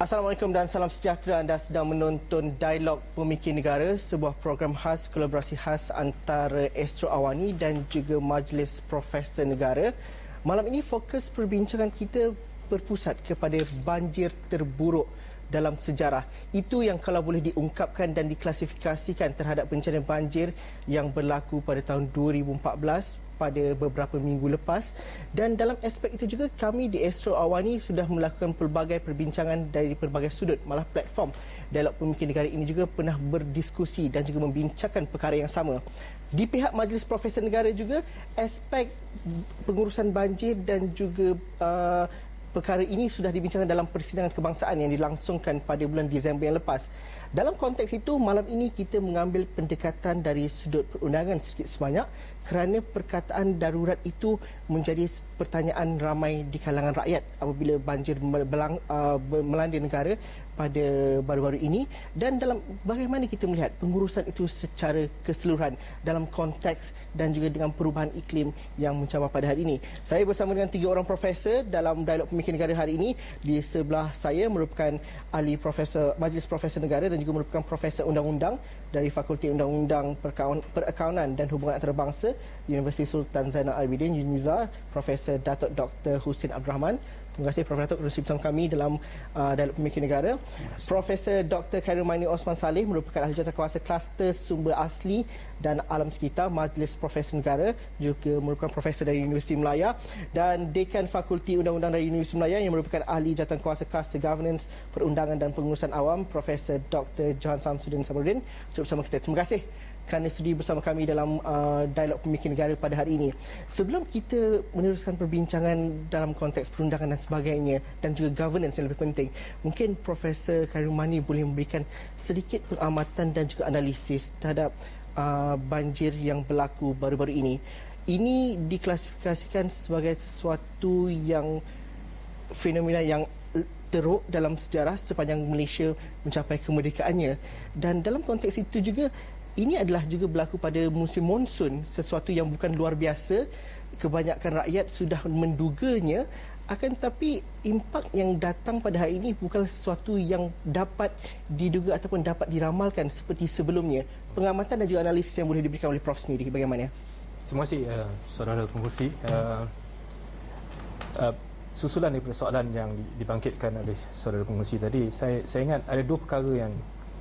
Assalamualaikum dan salam sejahtera. Anda sedang menonton Dialog Pemikir Negara, sebuah program khas, kolaborasi khas antara Astro Awani dan juga Majlis Profesor Negara. Malam ini fokus perbincangan kita berpusat kepada banjir terburuk dalam sejarah. Itu yang kalau boleh diungkapkan dan diklasifikasikan terhadap bencana banjir yang berlaku pada tahun 2014 pada beberapa minggu lepas. Dan dalam aspek itu juga kami di Astro Awani sudah melakukan pelbagai perbincangan dari pelbagai sudut. Malah platform Dialog Pemikir Negara ini juga pernah berdiskusi dan juga membincangkan perkara yang sama. Di pihak Majlis Profesor Negara juga aspek pengurusan banjir dan juga perkara ini sudah dibincangkan dalam persidangan kebangsaan yang dilangsungkan pada bulan Disember yang lepas. Dalam konteks itu, malam ini kita mengambil pendekatan dari sudut perundangan sedikit sebanyak kerana perkataan darurat itu menjadi pertanyaan ramai di kalangan rakyat apabila banjir melanda negara pada baru-baru ini, dan dalam bagaimana kita melihat pengurusan itu secara keseluruhan dalam konteks dan juga dengan perubahan iklim yang mencabar pada hari ini. Saya bersama dengan 3 orang profesor dalam Dialog Pemikir Negara hari ini. Di sebelah saya merupakan ahli profesor Majlis Profesor Negara dan juga merupakan profesor undang-undang dari Fakulti Undang-Undang Perakaunan dan Hubungan Antarabangsa Universiti Sultan Zainal Abidin UNIZA, Profesor Datuk Dr. Husin Abdul Rahman. Terima kasih Prof. Datuk kerana bersama kami dalam Dialog Pemikir Negara. Profesor Dr. Khairul Maini Osman Saleh merupakan ahli jawatankuasa Kluster Sumber Asli dan Alam Sekitar Majlis Profesor Negara, juga merupakan profesor dari Universiti Melaya, dan Dekan Fakulti Undang-Undang dari Universiti Melaya yang merupakan ahli jawatankuasa Kluster Governance, Perundangan dan Pengurusan Awam, Profesor Dr. Johan Samsudin Samudin bersama kita. Terima kasih kerana sudi bersama kami dalam Dialog Pemikir Negara pada hari ini. Sebelum kita meneruskan perbincangan dalam konteks perundangan dan sebagainya dan juga governance yang lebih penting, mungkin Profesor Khairul Maini boleh memberikan sedikit pengamatan dan juga analisis terhadap banjir yang berlaku baru-baru ini. Ini diklasifikasikan sebagai sesuatu yang fenomena yang teruk dalam sejarah sepanjang Malaysia mencapai kemerdekaannya, dan dalam konteks itu juga ini adalah juga berlaku pada musim monsun, sesuatu yang bukan luar biasa. Kebanyakan rakyat sudah menduganya, akan tetapi impak yang datang pada hari ini bukan sesuatu yang dapat diduga ataupun dapat diramalkan seperti sebelumnya. Pengamatan dan juga analisis yang boleh diberikan oleh Prof sendiri bagaimana? Terima kasih saudara pengurusi. Susulan daripada soalan yang dibangkitkan oleh saudara pengurusi tadi, saya ingat ada 2 perkara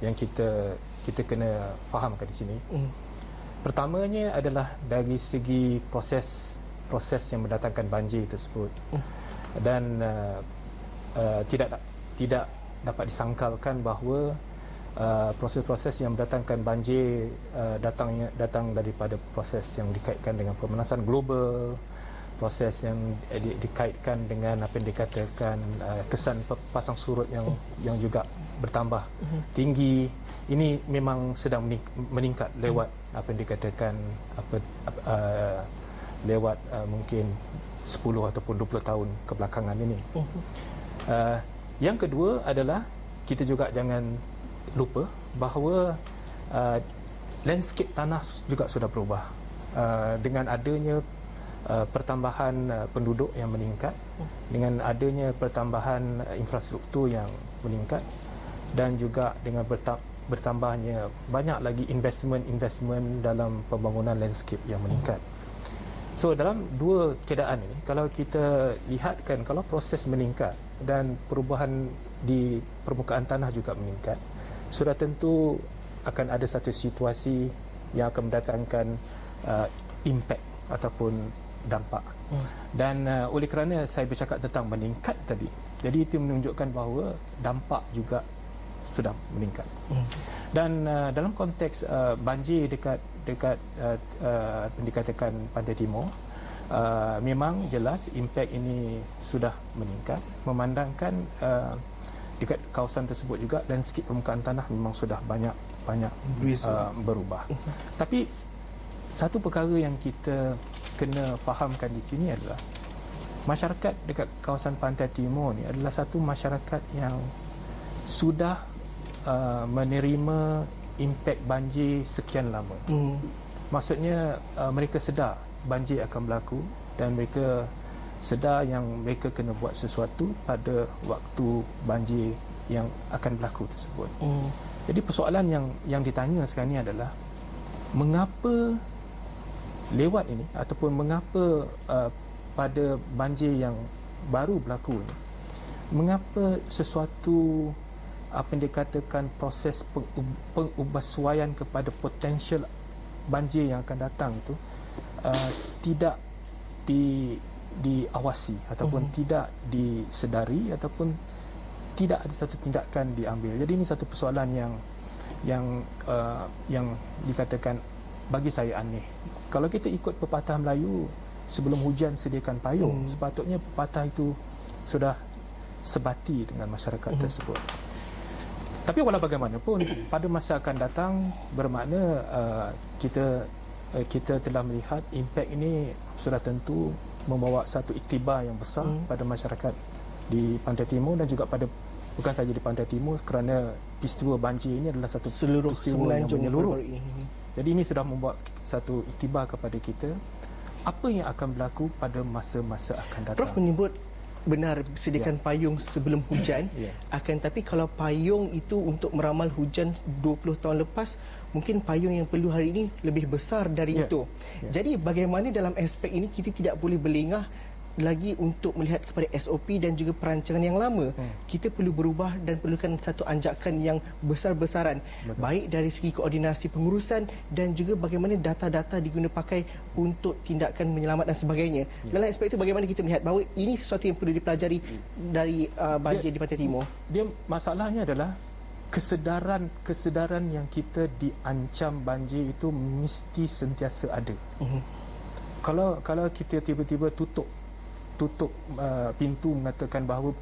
yang kita kena fahamkan di sini. Pertamanya adalah dari segi proses yang mendatangkan banjir tersebut, dan tidak dapat disangkalkan bahawa proses-proses yang mendatangkan banjir datang daripada proses yang dikaitkan dengan pemanasan global, proses yang dikaitkan dengan apa yang dikatakan kesan pasang surut yang juga bertambah tinggi. Ini memang sedang meningkat lewat apa yang dikatakan lewat mungkin 10 ataupun 20 tahun kebelakangan ini. Yang kedua adalah kita juga jangan lupa bahawa landscape tanah juga sudah berubah dengan adanya pertambahan penduduk yang meningkat, dengan adanya pertambahan infrastruktur yang meningkat, dan juga dengan bertambahnya banyak lagi investment dalam pembangunan landscape yang meningkat. So dalam 2 keadaan ini, kalau kita lihatkan, kalau proses meningkat dan perubahan di permukaan tanah juga meningkat, sudah tentu akan ada satu situasi yang akan mendatangkan impact ataupun dampak. Dan oleh kerana saya bercakap tentang meningkat tadi, jadi itu menunjukkan bahawa dampak juga sudah meningkat. Dan dalam konteks banjir dekat dikatakan Pantai Timur, memang jelas impak ini sudah meningkat, memandangkan dekat kawasan tersebut juga landscape permukaan tanah memang sudah banyak berubah. Tapi satu perkara yang kita kena fahamkan di sini adalah masyarakat dekat kawasan Pantai Timur ni adalah satu masyarakat yang sudah menerima impak banjir sekian lama. Maksudnya mereka sedar banjir akan berlaku dan mereka sedar yang mereka kena buat sesuatu pada waktu banjir yang akan berlaku tersebut. Jadi persoalan yang ditanya sekarang ni adalah mengapa lewat ini ataupun mengapa pada banjir yang baru berlaku ini, mengapa sesuatu apa yang dikatakan proses pengubahsuaian kepada potensial banjir yang akan datang itu tidak diawasi ataupun tidak disedari ataupun tidak ada satu tindakan diambil. Jadi ini satu persoalan yang dikatakan bagi saya aneh. Kalau kita ikut pepatah Melayu, sebelum hujan sediakan payung, sepatutnya pepatah itu sudah sebati dengan masyarakat tersebut. Tapi walau bagaimanapun, pada masa akan datang bermakna kita telah melihat impak ini sudah tentu membawa satu iktibar yang besar pada masyarakat di Pantai Timur dan juga bukan saja di Pantai Timur, kerana peristiwa banjir ini adalah satu seluruh peristiwa yang menyeluruh. ini. Jadi ini sudah membuat satu iktibar kepada kita apa yang akan berlaku pada masa-masa akan datang. Prof menyebut benar sediakan payung sebelum hujan, akan tapi kalau payung itu untuk meramal hujan 20 tahun lepas, mungkin payung yang perlu hari ini lebih besar dari itu. Jadi bagaimana dalam aspek ini kita tidak boleh berlengah lagi untuk melihat kepada SOP dan juga perancangan yang lama. Kita perlu berubah dan perlukan satu anjakan yang besar-besaran. Baik dari segi koordinasi pengurusan dan juga bagaimana data-data diguna pakai untuk tindakan menyelamat dan sebagainya. Dalam aspek itu bagaimana kita melihat bahawa ini sesuatu yang perlu dipelajari dari banjir di Pantai Timur. Dia masalahnya adalah kesedaran yang kita diancam banjir itu mesti sentiasa ada. Kalau kita tiba-tiba tutup pintu mengatakan bahawa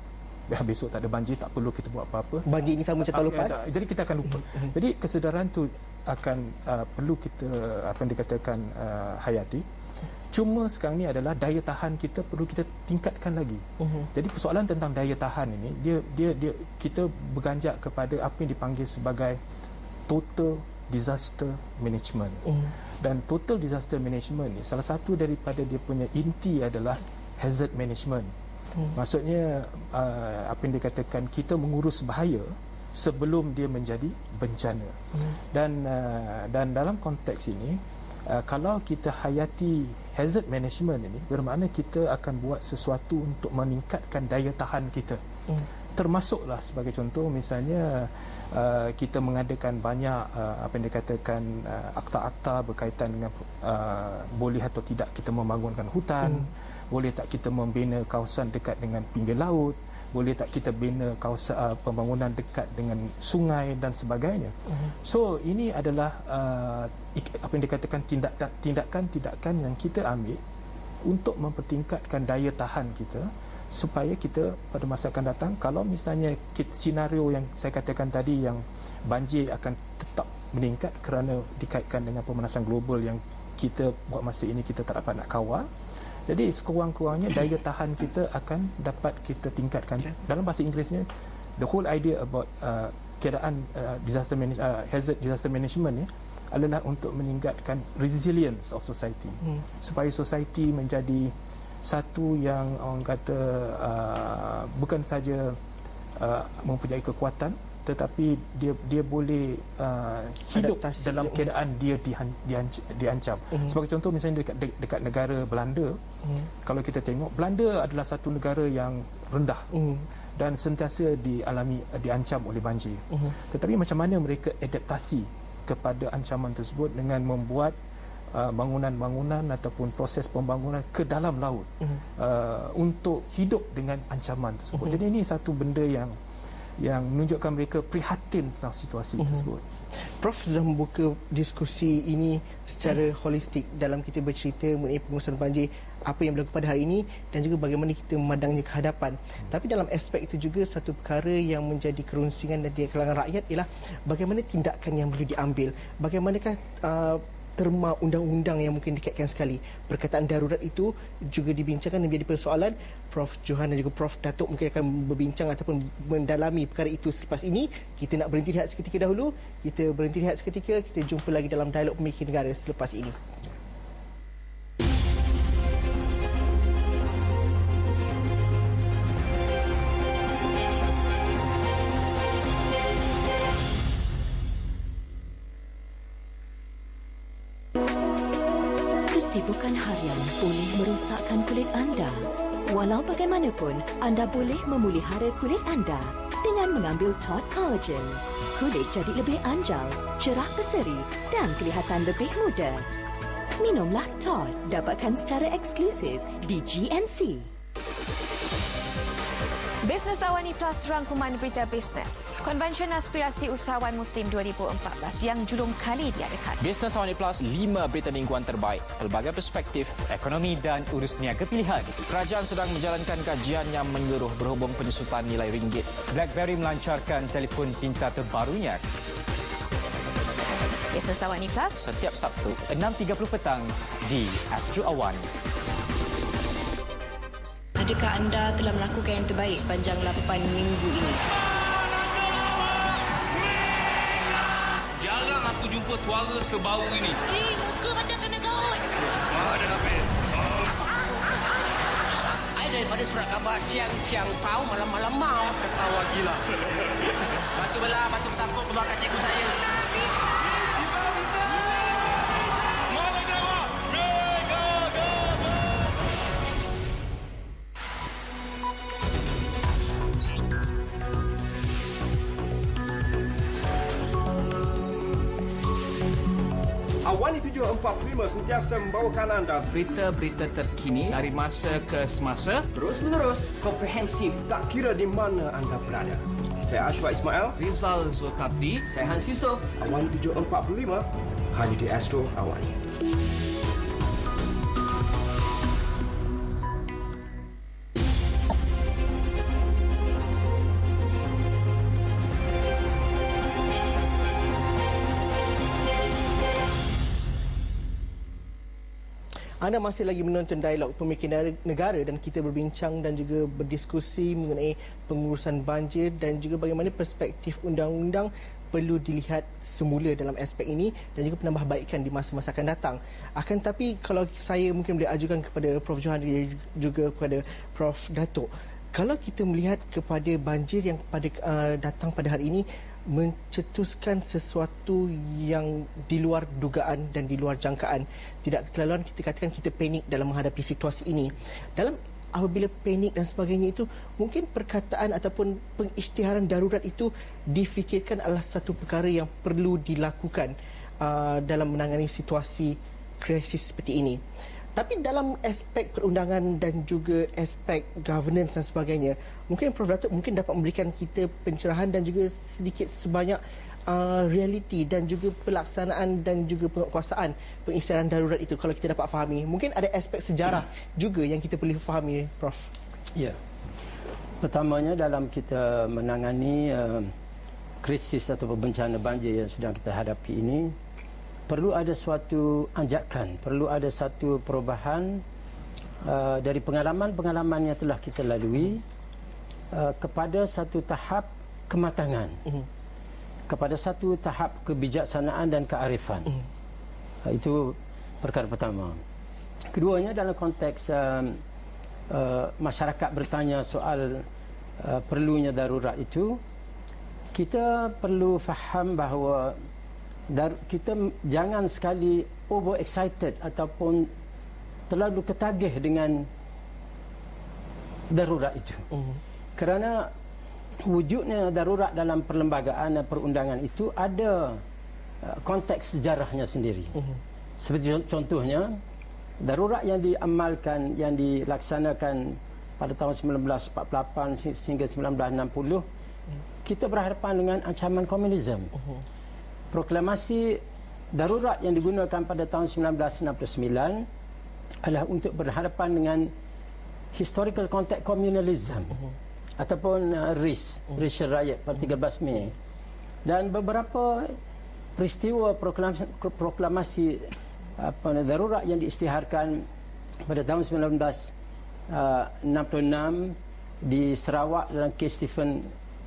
besok tak ada banjir, tak perlu kita buat apa-apa. Banjir ini sama macam tahun lepas. Jadi kita akan lupa. Jadi kesedaran tu akan perlu kita apa yang dikatakan hayati. Cuma sekarang ni adalah daya tahan kita perlu kita tingkatkan lagi. Jadi persoalan tentang daya tahan ini dia kita berganjak kepada apa yang dipanggil sebagai total disaster management. Dan total disaster management ni salah satu daripada dia punya inti adalah hazard management. Maksudnya apa yang dikatakan kita mengurus bahaya sebelum dia menjadi bencana. Dan dalam konteks ini kalau kita hayati hazard management ini, bermakna kita akan buat sesuatu untuk meningkatkan daya tahan kita. Termasuklah sebagai contoh misalnya kita mengadakan banyak apa yang dikatakan akta-akta berkaitan dengan boleh atau tidak kita membangunkan hutan, boleh tak kita membina kawasan dekat dengan pinggir laut, boleh tak kita bina kawasan pembangunan dekat dengan sungai dan sebagainya. So ini adalah apa yang dikatakan tindakan-tindakan yang kita ambil untuk mempertingkatkan daya tahan kita supaya kita pada masa akan datang, kalau misalnya senario yang saya katakan tadi yang banjir akan tetap meningkat kerana dikaitkan dengan pemanasan global yang kita buat masa ini kita tak dapat nak kawal. Jadi sekurang-kurangnya daya tahan kita akan dapat kita tingkatkan. Dalam bahasa Inggerisnya, the whole idea about keadaan hazard disaster management ni adalah untuk meningkatkan resilience of society. Supaya society menjadi satu yang orang kata bukan saja mempunyai kekuatan, tetapi dia boleh hidup adaptasi dalam keadaan dia diancam. Sebagai contoh misalnya dekat negara Belanda, kalau kita tengok Belanda adalah satu negara yang rendah dan sentiasa diancam oleh banjir. Tetapi macam mana mereka adaptasi kepada ancaman tersebut dengan membuat bangunan-bangunan ataupun proses pembangunan ke dalam laut untuk hidup dengan ancaman tersebut. Jadi ini satu benda yang menunjukkan mereka prihatin tentang situasi tersebut. Prof sudah membuka diskusi ini secara holistik dalam kita bercerita mengenai pengurusan banjir, apa yang berlaku pada hari ini dan juga bagaimana kita memandangnya ke hadapan. Tapi dalam aspek itu juga satu perkara yang menjadi kerunsingan di kalangan rakyat ialah bagaimana tindakan yang perlu diambil. Bagaimanakah terma undang-undang yang mungkin dikaitkan sekali. Perkataan darurat itu juga dibincangkan dan menjadi persoalan. Prof Johan dan juga Prof Datuk mungkin akan berbincang ataupun mendalami perkara itu selepas ini. Kita nak berhenti rehat seketika dahulu. Kita berhenti rehat seketika. Kita jumpa lagi dalam Dialog Pemikir Negara selepas ini. kesibukan harian boleh merosakkan kulit anda. Walau bagaimanapun, anda boleh memulihara kulit anda dengan mengambil Todd Collagen. Kulit jadi lebih anjal, cerah berseri dan kelihatan lebih muda. Minumlah Todd, dapatkan secara eksklusif di GNC. Bisnes Awani Plus rangkuman berita bisnes. Konvensyen Aspirasi Usahawan Muslim 2014 yang julung kali diadakan. Bisnes Awani Plus 5 berita mingguan terbaik, pelbagai perspektif, ekonomi dan urus niaga pilihan. Kerajaan sedang menjalankan kajian yang menyeluruh berhubung penyusutan nilai ringgit. BlackBerry melancarkan telefon pintar terbarunya. Bisnes Awani Plus Setiap Sabtu 6.30 petang di Astro Awani. Adakah anda telah melakukan yang terbaik sepanjang 8 minggu ini? Jarang aku jumpa suara sebau ini. Muka macam kena gaut. Ada apa? Saya daripada surat khabar siang-siang pau, malam-malam mau. Ketawa gila. Batu belah, batu bertakuk, keluarkan cikgu saya. Mana jawab? Mega Gaga! Awani 745 sentiasa membawakan anda Berita-berita terkini dari masa ke semasa. terus menerus, komprehensif, tak kira di mana anda berada. Saya Ashwa Ismail, Rizal Zulkafli. saya Hans Yusof. Awani 745 hanya di Astro Awani. Anda masih lagi menonton dialog pemikir negara dan kita berbincang dan juga berdiskusi mengenai pengurusan banjir dan juga bagaimana perspektif undang-undang perlu dilihat semula dalam aspek ini dan juga penambahbaikan di masa-masa akan datang. Akan tapi kalau saya mungkin boleh ajukan kepada Prof Johan dan juga kepada Prof Datuk, kalau kita melihat kepada banjir yang datang pada hari ini mencetuskan sesuatu yang di luar dugaan dan di luar jangkaan. Tidak keterlaluan kita katakan kita panik dalam menghadapi situasi ini. Dalam apabila panik dan sebagainya itu, mungkin perkataan ataupun pengisytiharan darurat itu difikirkan adalah satu perkara yang perlu dilakukan dalam menangani situasi krisis seperti ini. Tapi dalam aspek perundangan dan juga aspek governance dan sebagainya, mungkin Prof Datuk mungkin dapat memberikan kita pencerahan dan juga sedikit sebanyak realiti dan juga pelaksanaan dan juga penguasaan pengisytiharan darurat itu kalau kita dapat fahami. Mungkin ada aspek sejarah juga yang kita perlu fahami, Prof. Ya. Pertamanya dalam kita menangani krisis atau bencana banjir yang sedang kita hadapi ini, perlu ada suatu anjakan, perlu ada satu perubahan dari pengalaman-pengalaman yang telah kita lalui kepada satu tahap kematangan, kepada satu tahap kebijaksanaan dan kearifan. Itu perkara pertama. Keduanya dalam konteks masyarakat bertanya soal perlunya darurat itu, kita perlu faham bahawa kita jangan sekali over excited ataupun terlalu ketagih dengan darurat itu. Kerana wujudnya darurat dalam perlembagaan dan perundangan itu ada konteks sejarahnya sendiri. Seperti contohnya, darurat yang diamalkan, yang dilaksanakan pada tahun 1948 hingga 1960, kita berhadapan dengan ancaman komunisme. Proklamasi darurat yang digunakan pada tahun 1969 adalah untuk berhadapan dengan historical context communalism ataupun racial riot pada 13 Mei. Dan beberapa peristiwa proklamasi darurat yang diisytiharkan pada tahun 1966 di Sarawak dalam kes Stephen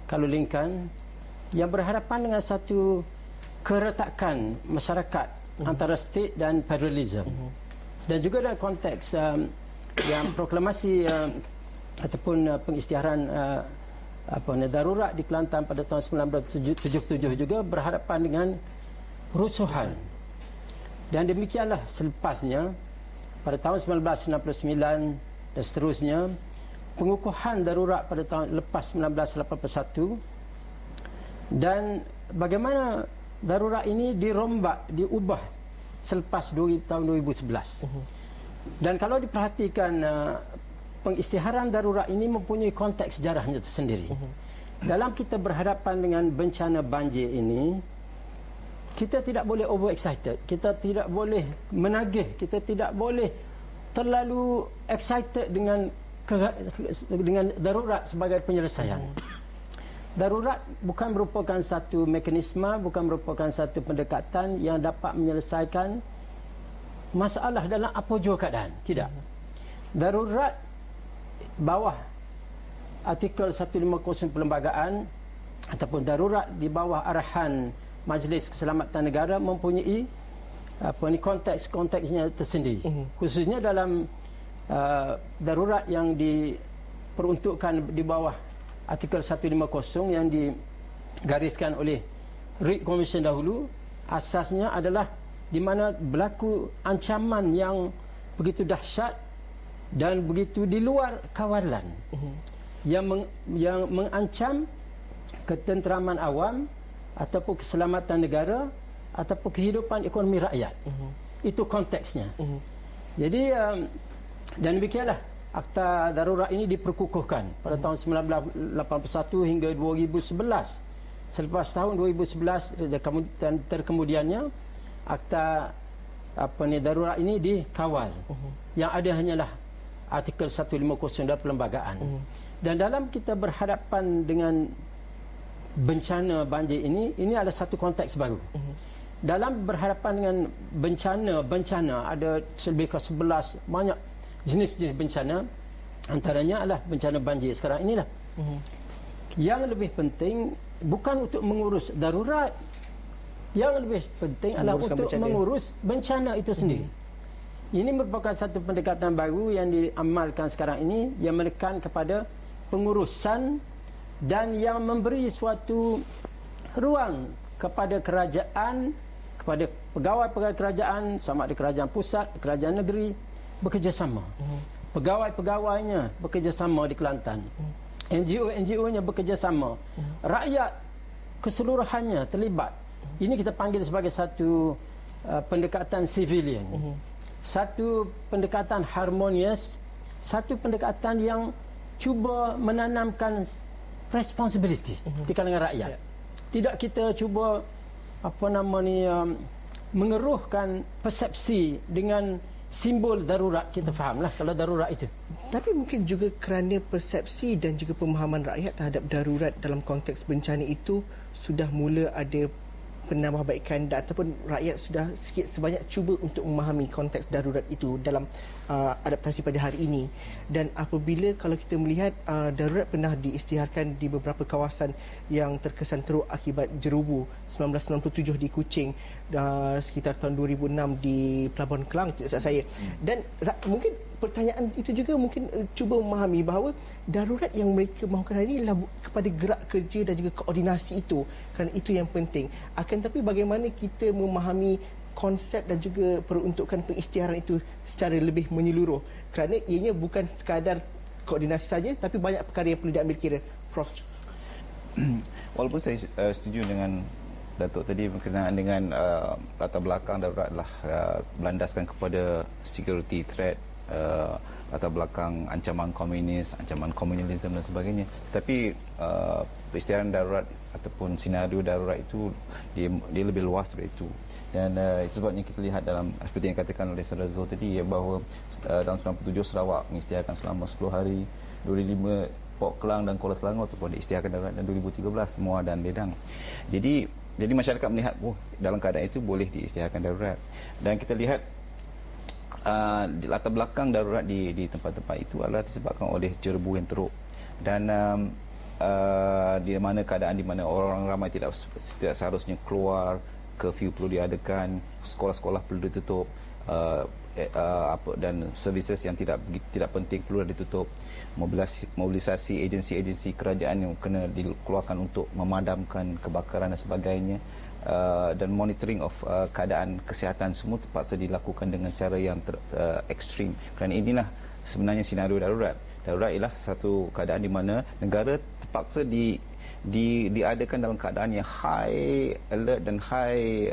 Kalulingkan yang berhadapan dengan satu keretakan masyarakat antara state dan federalism. Dan juga dalam konteks yang proklamasi ataupun pengisytiharan darurat di Kelantan pada tahun 1977 juga berhadapan dengan kerusuhan. Dan demikianlah selepasnya pada tahun 1969 dan seterusnya, pengukuhan darurat pada tahun lepas 1981, dan bagaimana darurat ini dirombak, diubah selepas tahun 2011. Dan kalau diperhatikan, pengisytiharan darurat ini mempunyai konteks sejarahnya tersendiri. Dalam kita berhadapan dengan bencana banjir ini, kita tidak boleh overexcited, kita tidak boleh menagih, kita tidak boleh terlalu excited dengan darurat sebagai penyelesaian. Darurat bukan merupakan satu mekanisme, bukan merupakan satu pendekatan yang dapat menyelesaikan masalah dalam apa jua keadaan. Tidak. Darurat bawah artikel 150 perlembagaan ataupun darurat di bawah arahan Majlis Keselamatan Negara mempunyai konteks-konteksnya tersendiri. Khususnya dalam darurat yang diperuntukkan di bawah artikel 150 yang digariskan oleh Reid Commission dahulu, asasnya adalah di mana berlaku ancaman yang begitu dahsyat dan begitu di luar kawalan yang mengancam ketenteraman awam ataupun keselamatan negara ataupun kehidupan ekonomi rakyat. Itu konteksnya. Jadi dan demikianlah Akta Darurat ini diperkukuhkan pada tahun 1981 hingga 2011. Selepas tahun 2011 dan terkemudiannya Akta Darurat ini dikawal. Yang ada hanyalah artikel 150 dan perlembagaan. Dan dalam kita berhadapan dengan bencana banjir ini adalah satu konteks baru. Dalam berhadapan dengan bencana ada lebih kurang 11 banyak jenis-jenis bencana, antaranya adalah bencana banjir sekarang inilah. Yang lebih penting bukan untuk mengurus darurat, yang lebih penting adalah untuk mengurus bencana itu sendiri. Ini merupakan satu pendekatan baru yang diamalkan sekarang ini, yang menekan kepada pengurusan dan yang memberi suatu ruang kepada kerajaan, kepada pegawai-pegawai kerajaan, sama ada kerajaan pusat, kerajaan negeri, bekerjasama. Pegawai-pegawainya bekerjasama di Kelantan. NGO-NGO-nya bekerjasama. Rakyat keseluruhannya terlibat. Ini kita panggil sebagai satu pendekatan civilian. Satu pendekatan harmonious, satu pendekatan yang cuba menanamkan responsibility di kalangan rakyat. Tidak kita cuba mengeruhkan persepsi dengan simbol darurat. Kita fahamlah kalau darurat itu. Tapi mungkin juga kerana persepsi dan juga pemahaman rakyat terhadap darurat dalam konteks bencana itu sudah mula ada penambahbaikan dan ataupun rakyat sudah sikit sebanyak cuba untuk memahami konteks darurat itu dalam adaptasi pada hari ini. Dan apabila kalau kita melihat darurat pernah diisytiharkan di beberapa kawasan yang terkesan teruk akibat jerubu, 1997 di Kuching, sekitar tahun 2006 di Pelabuhan Kelang, tidak salah saya. Dan mungkin pertanyaan itu juga mungkin cuba memahami bahawa darurat yang mereka mahukan hari ini adalah kepada gerak kerja dan juga koordinasi itu, kerana itu yang penting. Akan tapi bagaimana kita memahami konsep dan juga peruntukan pengisytiharan itu secara lebih menyeluruh, kerana ianya bukan sekadar koordinasi saja tapi banyak perkara yang perlu diambil kira. Prof. Walaupun saya setuju dengan Datuk tadi berkenaan dengan latar belakang darurat adalah berlandaskan kepada security threat, latar belakang ancaman komunis, ancaman komunalisme dan sebagainya. Tapi peristiwa darurat ataupun senario darurat itu dia lebih luas dari itu. Dan itu sebabnya kita lihat dalam seperti yang katakan oleh Saudara Zul tadi, bahawa tahun 97 Sarawak mengisytiharkan selama 10 hari, 2005 Port Kelang dan Kuala Selangor ataupun diisytiharkan darurat, dan 2013 Muar dan Ledang. Jadi masyarakat melihat dalam keadaan itu boleh diisytiharkan darurat. Dan kita lihat latar belakang darurat di tempat-tempat itu adalah disebabkan oleh jerebu yang teruk, dan di mana keadaan di mana orang ramai tidak seharusnya keluar, curfew perlu diadakan, sekolah-sekolah perlu ditutup, dan services yang tidak penting perlu ditutup, mobilisasi agensi-agensi kerajaan yang kena dikeluarkan untuk memadamkan kebakaran dan sebagainya. dan monitoring of keadaan kesihatan semua terpaksa dilakukan dengan cara yang ekstrim. Kerana inilah sebenarnya senario darurat. Darurat ialah satu keadaan di mana negara terpaksa diadakan dalam keadaan yang high alert dan high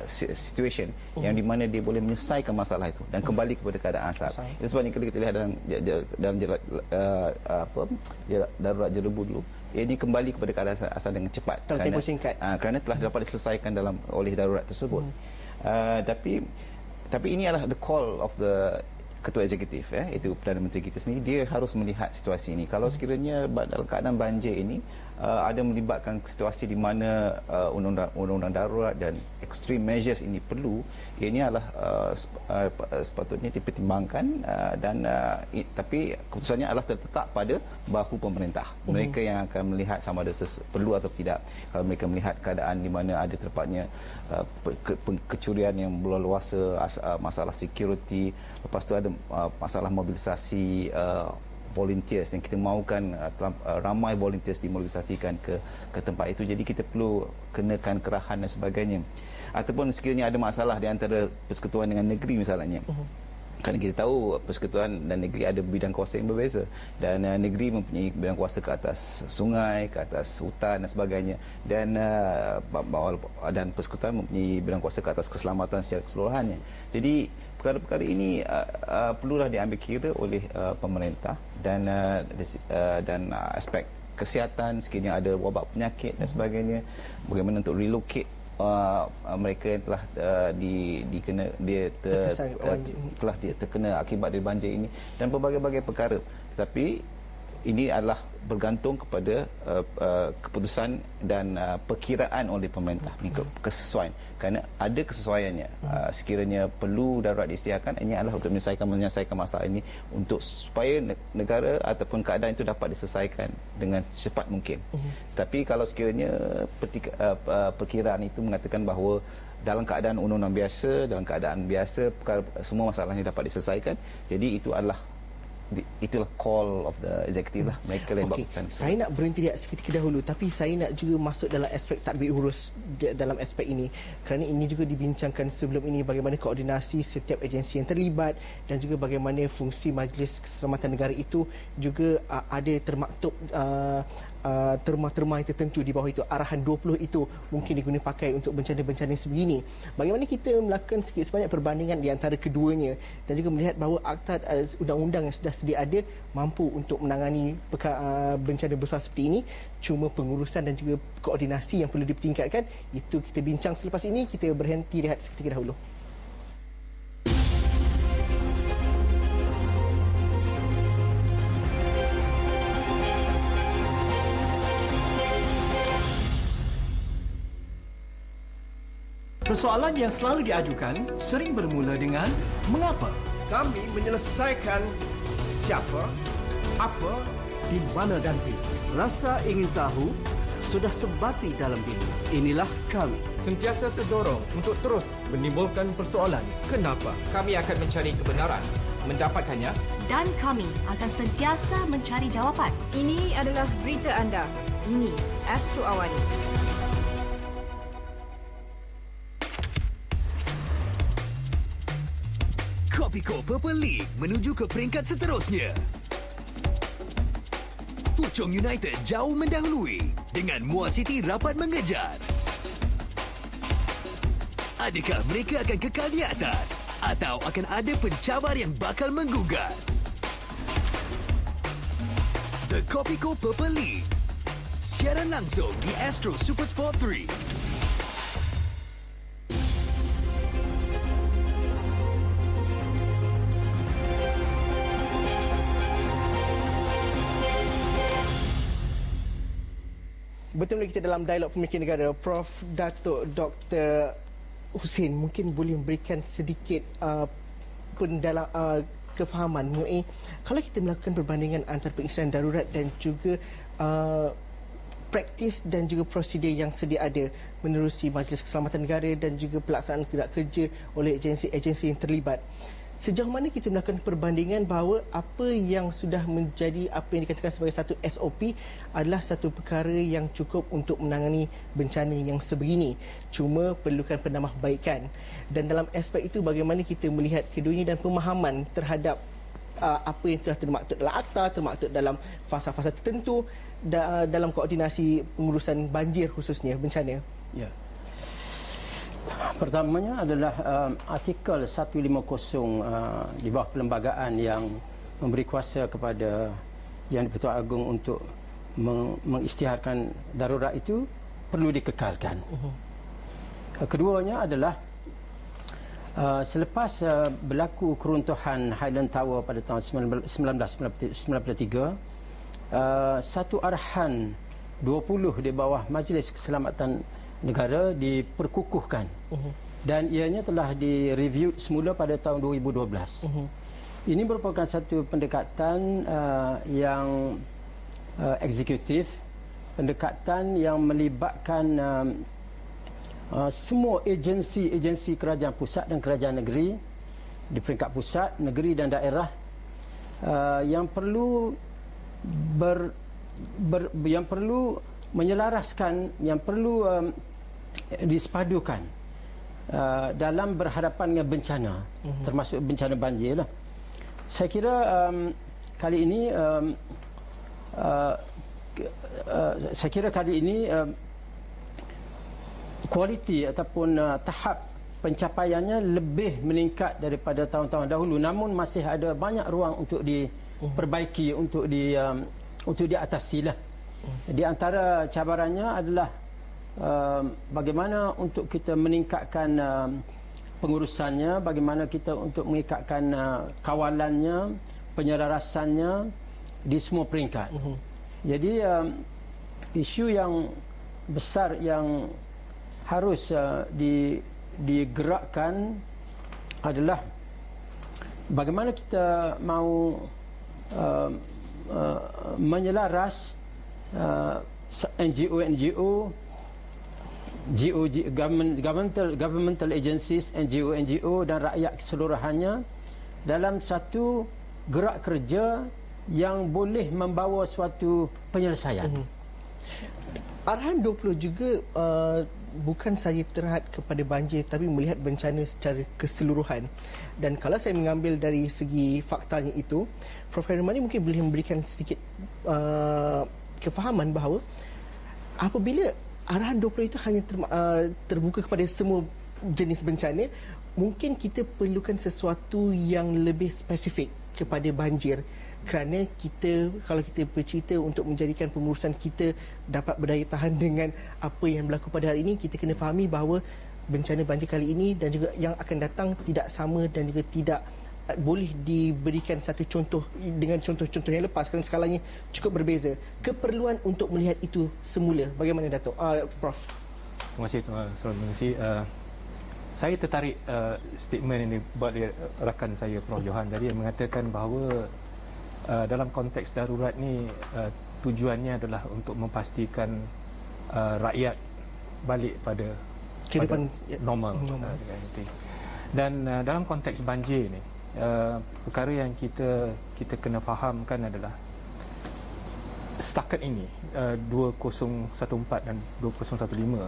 situation yang di mana dia boleh menyelesaikan masalah itu dan kembali kepada keadaan asal. Itu sebabnya kita lihat dalam darurat jerebu dulu, ini kembali kepada keadaan asal dengan cepat dalam tempoh singkat. Kerana telah dapat diselesaikan oleh darurat tersebut. Tapi ini adalah the call of the Ketua Eksekutif, itu Perdana Menteri kita sendiri. Dia harus melihat situasi ini. Kalau sekiranya dalam keadaan banjir ini ada melibatkan situasi di mana undang-undang darurat dan extreme measures ini perlu, ini adalah sepatutnya dipertimbangkan tapi keputusannya adalah terletak pada bahu pemerintah. Mereka yang akan melihat sama ada perlu atau tidak. Kalau mereka melihat keadaan di mana ada terpaknya kecurian yang berluasa, masalah security, lepas tu ada masalah mobilisasi volunteers yang kita mahukan ramai volunteers dimobilisasikan ke tempat itu. Jadi kita perlu kenakan kerahan dan sebagainya. Ataupun sekiranya ada masalah di antara persekutuan dengan negeri misalnya. Kerana kita tahu persekutuan dan negeri ada bidang kuasa yang berbeza, dan negeri mempunyai bidang kuasa ke atas sungai, ke atas hutan dan sebagainya, dan persekutuan mempunyai bidang kuasa ke atas keselamatan secara keseluruhannya. Jadi perkara-perkara ini perlulah diambil kira oleh pemerintah dan aspek kesihatan, sekiranya ada wabak penyakit dan sebagainya, bagaimana untuk relocate mereka yang telah terkena akibat dari banjir ini dan berbagai-bagai perkara. Tetapi ini adalah bergantung kepada keputusan dan perkiraan oleh pemerintah, kesesuaian. Kerana ada kesesuaiannya. Sekiranya perlu darurat diisytiharkan, ini adalah untuk menyelesaikan masalah ini untuk supaya negara ataupun keadaan itu dapat diselesaikan dengan secepat mungkin. Tapi kalau sekiranya perkiraan itu mengatakan bahawa dalam keadaan undang-undang biasa, dalam keadaan biasa semua masalahnya dapat diselesaikan, jadi itulah call of the executive lah, mereka yang buat keputusan. Saya nak berhenti seketika dahulu, tapi saya nak juga masuk dalam aspek tadbir urus dalam aspek ini, kerana ini juga dibincangkan sebelum ini, bagaimana koordinasi setiap agensi yang terlibat dan juga bagaimana fungsi Majlis Keselamatan Negara itu juga ada termaktub terma-terma yang tertentu di bawah itu. Arahan 20 itu mungkin diguna pakai untuk bencana-bencana sebegini. Bagaimana kita melakukan sikit sebanyak perbandingan di antara keduanya dan juga melihat bahawa akta undang-undang yang sudah sedia ada mampu untuk menangani bencana besar seperti ini, cuma pengurusan dan juga koordinasi yang perlu ditingkatkan. Itu kita bincang selepas ini. Kita berhenti rehat seketika dahulu. Persoalan yang selalu diajukan sering bermula dengan mengapa? Kami menyelesaikan siapa, apa, di mana dan bila. Rasa ingin tahu sudah sebati dalam diri. Inilah kami. Sentiasa terdorong untuk terus menimbulkan persoalan. Kenapa? Kami akan mencari kebenaran, mendapatkannya, Dan kami akan sentiasa mencari jawapan. Ini adalah berita anda. Ini Astro Awani. Kopiko Purple League menuju ke peringkat seterusnya. Puchong United jauh mendahului dengan Muar City rapat mengejar. Adakah mereka akan kekal di atas atau akan ada pencabar yang bakal menggugat? The Kopiko Purple League. Siaran langsung di Astro Supersport 3. Bertemu kita dalam dialog pemikir negara. Prof. Datuk Dr. Hussein mungkin boleh memberikan sedikit kefahaman mengenai kalau kita melakukan perbandingan antara pengisytiharan darurat dan juga praktis dan juga prosedur yang sedia ada menerusi Majlis Keselamatan Negara dan juga pelaksanaan gerak kerja oleh agensi-agensi yang terlibat. Sejauh mana kita melakukan perbandingan bahawa apa yang sudah menjadi apa yang dikatakan sebagai satu SOP adalah satu perkara yang cukup untuk menangani bencana yang sebegini. Cuma perlukan penambahbaikan. Dan dalam aspek itu bagaimana kita melihat keduanya dan pemahaman terhadap apa yang telah termaktub dalam akta, termaktub dalam fasa-fasa tertentu dalam koordinasi pengurusan banjir khususnya bencana. Ya. Pertamanya adalah artikel 150 di bawah perlembagaan yang memberi kuasa kepada Yang di-Pertuan Agong untuk mengisytiharkan darurat itu perlu dikekalkan. Keduanya adalah selepas berlaku keruntuhan Highland Tower pada tahun 1993, satu arahan 20 di bawah Majlis Keselamatan Negara diperkukuhkan dan ianya telah direview semula pada tahun 2012. Ini merupakan satu pendekatan yang eksekutif, pendekatan yang melibatkan semua agensi kerajaan pusat dan kerajaan negeri di peringkat pusat, negeri dan daerah yang perlu yang perlu menyelaraskan, yang perlu disepadukan dalam berhadapan dengan bencana, termasuk bencana banjir lah. Saya kira kali ini kualiti ataupun tahap pencapaiannya lebih meningkat daripada tahun-tahun dahulu, namun masih ada banyak ruang untuk diperbaiki, untuk diatasi lah. Di antara cabarannya adalah bagaimana untuk kita meningkatkan pengurusannya, bagaimana kita untuk mengikatkan kawalannya, penyelarasannya di semua peringkat. Jadi isu yang besar yang harus digerakkan adalah bagaimana kita mahu menyelaras NGO, governmental agencies, NGO dan rakyat keseluruhannya dalam satu gerak kerja yang boleh membawa suatu penyelesaian. Arahan 20 juga bukan sahaja terhad kepada banjir tapi melihat bencana secara keseluruhan. Dan kalau saya mengambil dari segi faktanya itu, Prof. Khairul mungkin boleh memberikan sedikit kefahaman bahawa apabila arahan 20 itu hanya terbuka kepada semua jenis bencana, mungkin kita perlukan sesuatu yang lebih spesifik kepada banjir. Kerana kalau kita bercerita untuk menjadikan pengurusan kita dapat berdaya tahan dengan apa yang berlaku pada hari ini, kita kena fahami bahawa bencana banjir kali ini dan juga yang akan datang tidak sama dan juga tidak boleh diberikan satu contoh dengan contoh-contoh yang lepas kerana skalanya cukup berbeza. Keperluan untuk melihat itu semula, bagaimana Datuk? Prof. Terima kasih. Saya tertarik statement yang dibuat oleh rakan saya Prof. Johan tadi yang mengatakan bahawa dalam konteks darurat ni tujuannya adalah untuk memastikan rakyat balik pada kehidupan normal. Dan dalam konteks banjir ni, perkara yang kita kena fahamkan adalah setakat ini 2014 dan 2015,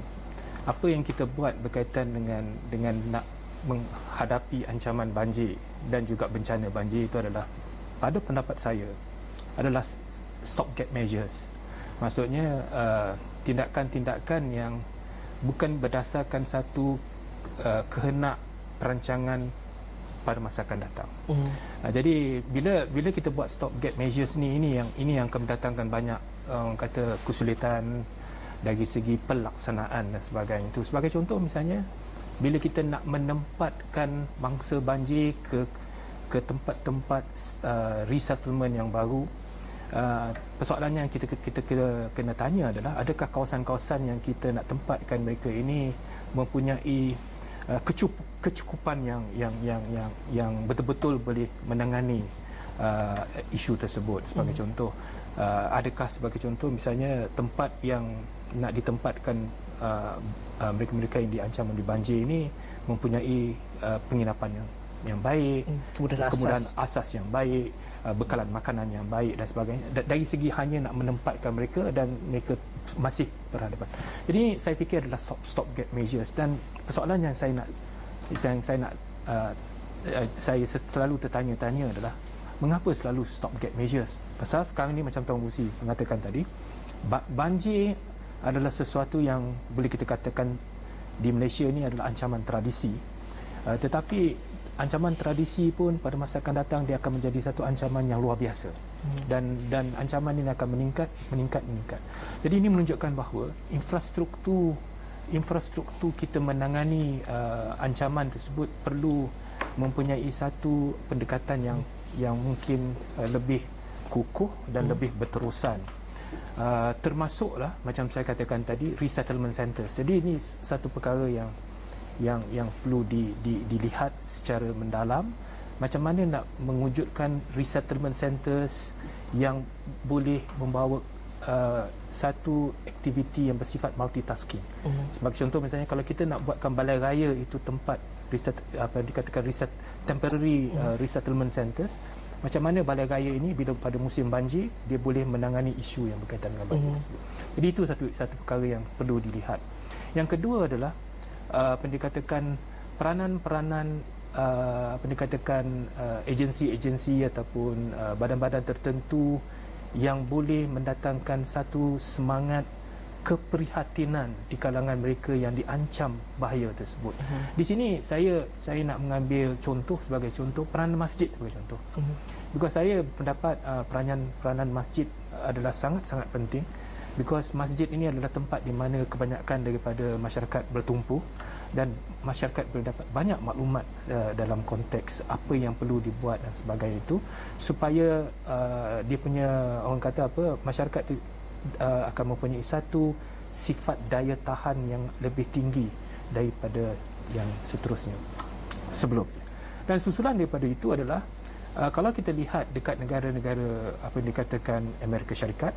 apa yang kita buat berkaitan dengan nak menghadapi ancaman banjir dan juga bencana banjir itu adalah, pada pendapat saya, adalah stopgap measures. Maksudnya tindakan-tindakan yang bukan berdasarkan satu kehendak perancangan pada masa akan datang. Jadi bila kita buat stopgap measures ini yang akan mendatangkan banyak kata kesulitan dari segi pelaksanaan dan sebagainya. Itu sebagai contoh, misalnya bila kita nak menempatkan mangsa banjir ke tempat-tempat resettlement yang baru, persoalannya yang kita kena tanya adalah, adakah kawasan-kawasan yang kita nak tempatkan mereka ini mempunyai kecukupan yang betul-betul boleh menangani isu tersebut. Sebagai contoh, adakah sebagai contoh misalnya tempat yang nak ditempatkan mereka-mereka yang diancam oleh banjir ini mempunyai penginapan yang yang baik, kemudahan asas yang baik, bekalan makanan yang baik dan sebagainya. Dari segi hanya nak menempatkan mereka dan mereka masih berhadapan. Jadi saya fikir adalah stopgap measures, dan persoalan yang saya selalu tertanya-tanya adalah mengapa selalu stopgap measures? Pasal sekarang ni macam Tuan Musi mengatakan tadi, banjir adalah sesuatu yang boleh kita katakan di Malaysia ni adalah ancaman tradisi. Tetapi ancaman tradisi pun pada masa akan datang dia akan menjadi satu ancaman yang luar biasa. Dan ancaman ini akan meningkat. Jadi ini menunjukkan bahawa infrastruktur kita menangani ancaman tersebut perlu mempunyai satu pendekatan yang mungkin lebih kukuh dan lebih berterusan. Termasuklah macam saya katakan tadi, resettlement centers. Jadi ini satu perkara yang perlu dilihat secara mendalam, macam mana nak mewujudkan resettlement centers yang boleh membawa satu aktiviti yang bersifat multitasking. Sebagai contoh, misalnya kalau kita nak buatkan balai raya itu tempat temporary resettlement centers, macam mana balai raya ini bila pada musim banjir dia boleh menangani isu yang berkaitan dengan banjir tersebut. Jadi itu satu perkara yang perlu dilihat. Yang kedua adalah pendekatan peranan agensi-agensi ataupun badan-badan tertentu yang boleh mendatangkan satu semangat keprihatinan di kalangan mereka yang diancam bahaya tersebut. Di sini saya nak mengambil sebagai contoh peranan masjid sebagai contoh. Because saya pendapat peranan masjid adalah sangat-sangat penting, because masjid ini adalah tempat di mana kebanyakan daripada masyarakat bertumpu dan masyarakat boleh dapat banyak maklumat dalam konteks apa yang perlu dibuat dan sebagainya itu, supaya dia punya masyarakat itu akan mempunyai satu sifat daya tahan yang lebih tinggi daripada yang seterusnya sebelumnya. Dan susulan daripada itu adalah kalau kita lihat dekat negara-negara apa yang dikatakan Amerika Syarikat,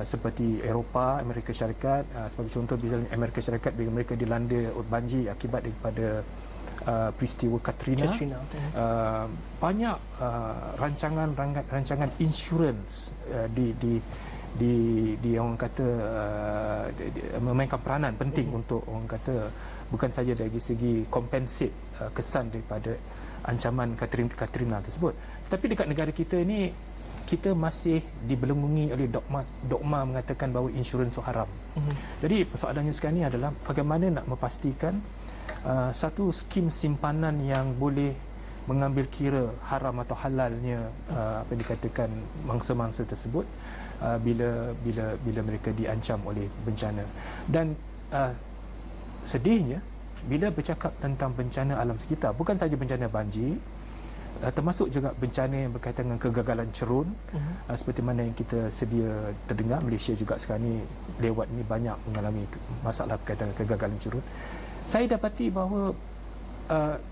seperti Eropah, Amerika Syarikat, sebagai contoh misalnya Amerika Syarikat bila mereka dilanda banjir akibat daripada peristiwa Katrina, banyak rancangan insurans di orang kata memainkan peranan penting untuk orang kata bukan saja dari segi compensate kesan daripada ancaman Katrina tersebut, tetapi dekat negara kita ini kita masih dibelenggungi oleh dogma mengatakan bahawa insurans itu haram. Jadi persoalannya sekarang ini adalah bagaimana nak memastikan satu skim simpanan yang boleh mengambil kira haram atau halalnya apa yang dikatakan mangsa-mangsa tersebut bila mereka diancam oleh bencana. Dan sedihnya bila bercakap tentang bencana alam sekitar, bukan saja bencana banjir, termasuk juga bencana yang berkaitan dengan kegagalan cerun, seperti mana yang kita sedia terdengar, Malaysia juga sekarang ni lewat ni banyak mengalami masalah berkaitan dengan kegagalan cerun. Saya dapati bahawa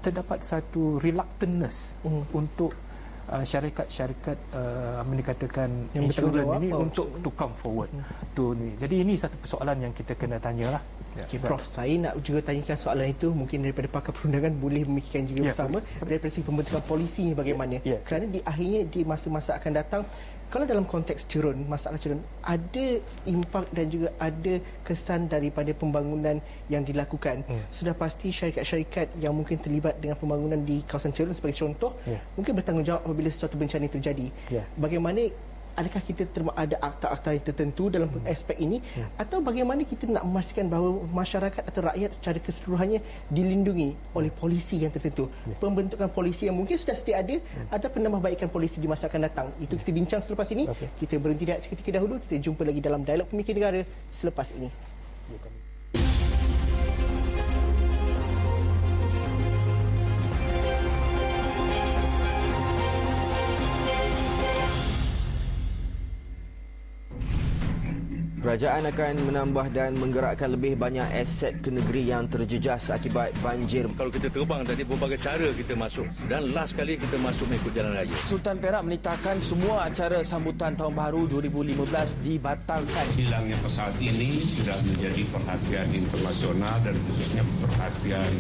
terdapat satu reluctantness untuk syarikat-syarikat dikatakan insurans ini untuk to come forward to ni. Jadi ini satu persoalan yang kita kena tanyalah. Okay, Prof, saya nak juga tanyakan soalan itu, mungkin daripada pakar perundangan boleh memikirkan juga bersama daripada segi pembentukan polisinya bagaimana. Kerana di akhirnya di masa-masa akan datang, kalau dalam konteks cerun, masalah cerun, ada impak dan juga ada kesan daripada pembangunan yang dilakukan. Sudah pasti syarikat-syarikat yang mungkin terlibat dengan pembangunan di kawasan cerun sebagai contoh, mungkin bertanggungjawab apabila sesuatu bencana terjadi. Bagaimana, adakah kita ada akta-akta tertentu dalam aspek ini, atau bagaimana kita nak memastikan bahawa masyarakat atau rakyat secara keseluruhannya dilindungi oleh polisi yang tertentu, pembentukan polisi yang mungkin sudah sedia ada, atau penambahbaikan polisi di masa akan datang. Itu kita bincang selepas ini. Kita berhenti seketika dahulu, kita jumpa lagi dalam Dialog Pemikir Negara selepas ini. Kerajaan akan menambah dan menggerakkan lebih banyak aset ke negeri yang terjejas akibat banjir. Kalau kita terbang tadi, berbagai cara kita masuk. Dan last kali kita masuk mengikut jalan raya. Sultan Perak menitahkan semua acara sambutan Tahun Baru 2015 dibatalkan. Hilangnya pesawat ini sudah menjadi perhatian internasional dan khususnya perhatian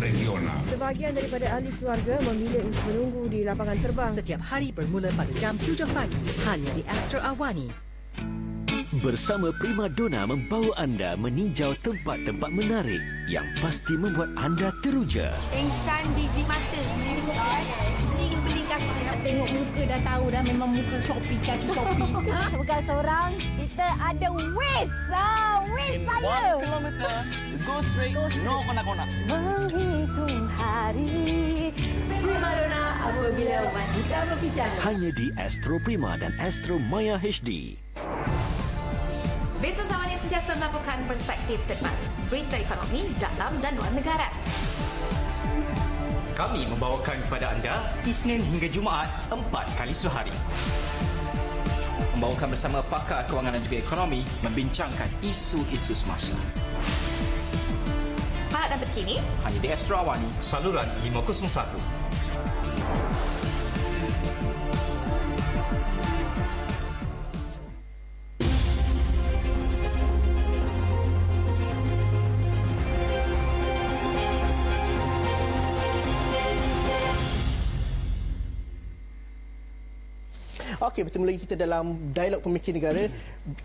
regional. Sebahagian daripada ahli keluarga memilih untuk menunggu di lapangan terbang. Setiap hari bermula pada jam 7 pagi hanya di Astro Awani. Bersama Primadona membawa anda meninjau tempat-tempat menarik yang pasti membuat anda teruja. Pengsan biji mata. Beling-beling kaki. Tengok muka dah tahu dah memang muka Shopee, kaki Shopee. Bukan seorang, kita ada Wiz. Wiz saya. 1 kilometer, go straight, no konak-konak. Menghitung hari. Primadona apabila wanita berbicara. Hanya di Astro Prima dan Astro Maya HD. Bisnes Awani sentiasa melaporkan perspektif terbaru, berita ekonomi dalam dan luar negara. Kami membawakan kepada anda Isnin hingga Jumaat 4 kali sehari. Membawakan bersama pakar kewangan dan juga ekonomi membincangkan isu-isu semasa. Pahat dan terkini hanya di Astro Awani, saluran 501. Okey, bertemu lagi kita dalam Dialog Pemikir Negara.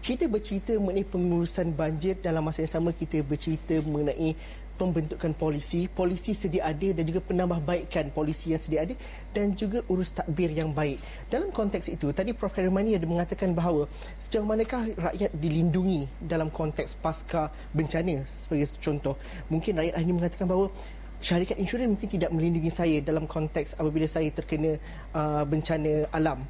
Kita bercerita mengenai pengurusan banjir, dalam masa yang sama kita bercerita mengenai pembentukan polisi sedia ada dan juga penambahbaikan polisi yang sedia ada dan juga urus tadbir yang baik. Dalam konteks itu, tadi Prof. Khairul ada mengatakan bahawa sejauh manakah rakyat dilindungi dalam konteks pasca bencana sebagai contoh. Mungkin rakyat ini mengatakan bahawa syarikat insurans mungkin tidak melindungi saya dalam konteks apabila saya terkena bencana alam.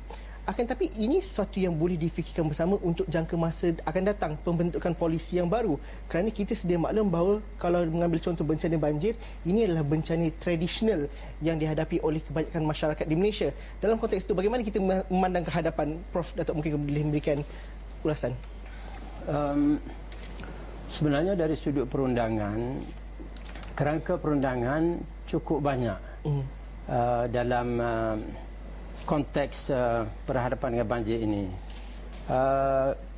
Akan tapi ini sesuatu yang boleh difikirkan bersama untuk jangka masa akan datang, pembentukan polisi yang baru. Kerana kita sedia maklum bahawa kalau mengambil contoh bencana banjir, ini adalah bencana tradisional yang dihadapi oleh kebanyakan masyarakat di Malaysia. Dalam konteks itu, bagaimana kita memandang kehadapan? Prof. Datuk mungkin boleh memberikan ulasan. Sebenarnya dari sudut perundangan, kerangka perundangan cukup banyak dalam konteks berhadapan dengan banjir ini.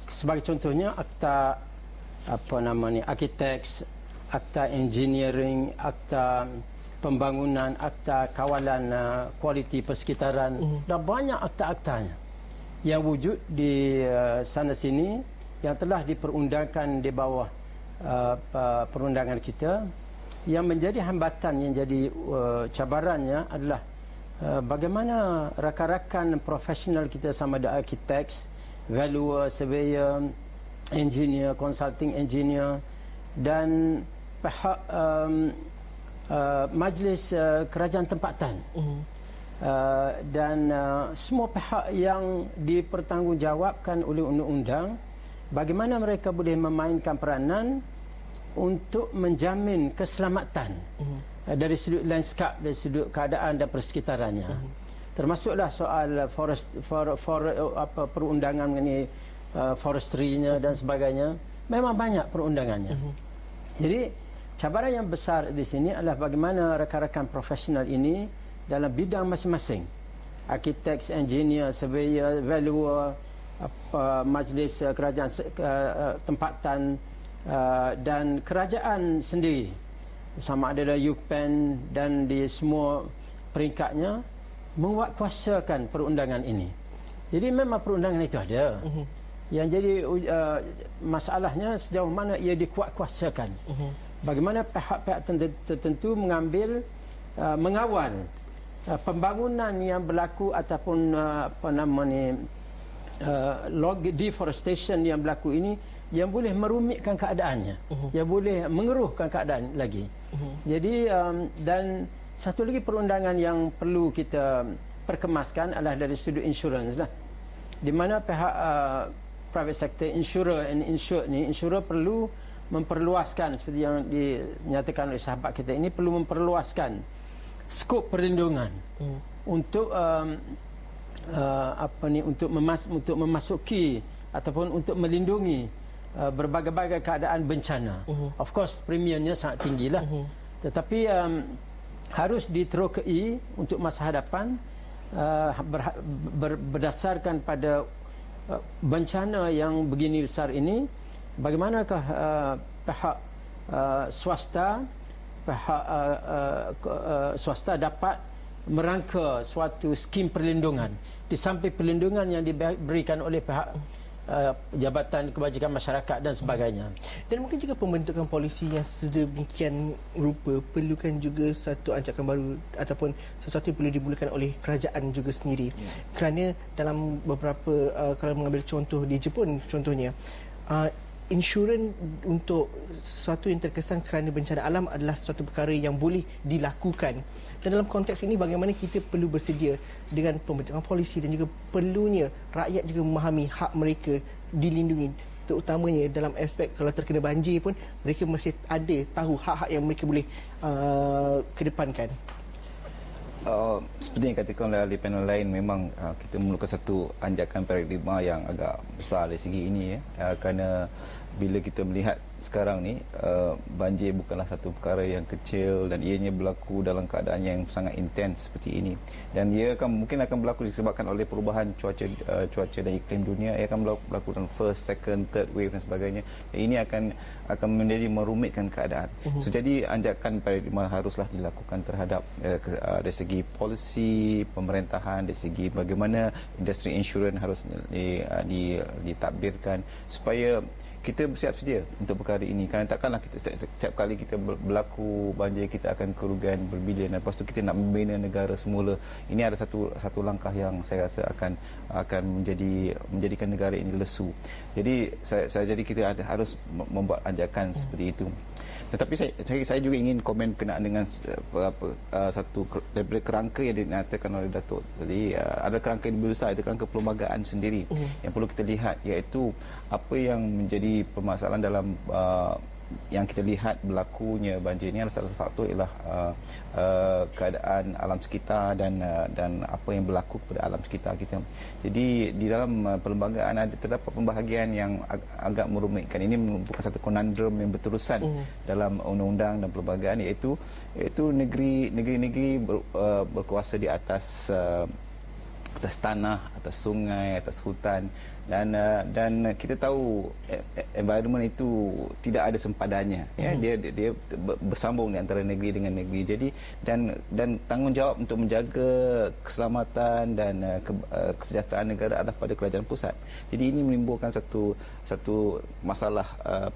Sebagai contohnya akta architects, akta engineering, akta pembangunan, akta kawalan kualiti persekitaran, dan banyak akta-aktanya yang wujud di sana sini yang telah diperundangkan di bawah perundangan kita. Yang menjadi hambatan, yang jadi cabarannya adalah bagaimana rakan-rakan profesional kita sama ada architects, valuer, surveyor, engineer, consulting engineer dan pihak majlis kerajaan tempatan dan semua pihak yang dipertanggungjawabkan oleh undang-undang, bagaimana mereka boleh memainkan peranan untuk menjamin keselamatan dari sudut lanskap, dari sudut keadaan dan persekitarannya. Termasuklah soal perundangan mengenai forestry-nya dan sebagainya. Memang banyak perundangannya. Jadi cabaran yang besar di sini adalah bagaimana rakan-rakan profesional ini dalam bidang masing-masing, architects, engineer, surveyor, valuer, majlis kerajaan tempatan dan kerajaan sendiri, sama ada dari UPEN dan di semua peringkatnya, menguatkuasakan perundangan ini. Jadi memang perundangan itu ada. Yang jadi masalahnya sejauh mana ia dikuatkuasakan. Bagaimana pihak-pihak tertentu mengambil mengawal pembangunan yang berlaku ataupun log deforestation yang berlaku ini, yang boleh merumitkan keadaannya, yang boleh mengeruhkan keadaan lagi. Jadi dan satu lagi perundangan yang perlu kita perkemaskan adalah dari sudut insurans lah, di mana pihak private sector, insurer and insured ni, insurer perlu memperluaskan, seperti yang dinyatakan oleh sahabat kita ini, perlu memperluaskan skop perlindungan untuk untuk memasuki ataupun untuk melindungi berbagai-bagai keadaan bencana. Of course premiumnya sangat tinggilah. Tetapi harus diterokai untuk masa hadapan berdasarkan pada bencana yang begini besar ini. Bagaimanakah pihak swasta dapat merangka suatu skim perlindungan di samping perlindungan yang diberikan oleh pihak Jabatan Kebajikan Masyarakat dan sebagainya. Dan mungkin juga pembentukan polisi yang sedemikian rupa perlukan juga satu ancakan baru ataupun sesuatu yang perlu dimulakan oleh kerajaan juga sendiri. Kerana dalam beberapa kalau mengambil contoh di Jepun contohnya, insurans untuk sesuatu yang terkesan kerana bencana alam adalah sesuatu perkara yang boleh dilakukan. Dan dalam konteks ini bagaimana kita perlu bersedia dengan pembentukan polisi dan juga perlunya rakyat juga memahami hak mereka dilindungi, terutamanya dalam aspek kalau terkena banjir pun mereka masih ada tahu hak-hak yang mereka boleh kedepankan. Seperti yang katakan oleh ahli panel lain, memang kita memerlukan satu anjakan paradigma yang agak besar dari segi ini kerana bila kita melihat sekarang ni banjir bukanlah satu perkara yang kecil dan ianya berlaku dalam keadaan yang sangat intens seperti ini, dan ia mungkin akan berlaku disebabkan oleh perubahan cuaca dan iklim dunia. Ia akan berlaku dalam first, second, third wave dan sebagainya. Dan ini akan menjadi merumitkan keadaan. So jadi anjakan paradigma haruslah dilakukan terhadap dari segi polisi pemerintahan, dari segi bagaimana industri insurans harus ditadbirkan supaya kita bersiap sedia untuk perkara ini. Kerana takkanlah kita setiap kali kita berlaku banjir kita akan kerugian berbilion dan lepas tu kita nak membina negara semula. Ini ada satu langkah yang saya rasa akan menjadikan negara ini lesu. Jadi jadi kita harus membuat anjakan seperti itu. Tetapi saya juga ingin komen berkenaan dengan satu daripada kerangka yang dinyatakan oleh Datuk. Jadi ada kerangka yang lebih besar, ada kerangka perlembagaan sendiri yang perlu kita lihat, iaitu apa yang menjadi permasalahan dalam yang kita lihat berlakunya banjir ini adalah salah satu faktor ialah keadaan alam sekitar dan apa yang berlaku pada alam sekitar kita. Jadi di dalam perlembagaan terdapat pembahagian yang agak merumitkan. Ini bukan satu konundrum yang berterusan dalam undang-undang dan perlembagaan, iaitu negeri-negeri berkuasa di atas tanah, atas sungai, atas hutan, dan kita tahu environment itu tidak ada sempadannya, ya. Dia bersambung di antara negeri dengan negeri. Jadi dan tanggungjawab untuk menjaga keselamatan dan kesejahteraan negara adalah pada kerajaan pusat. Jadi ini menimbulkan satu masalah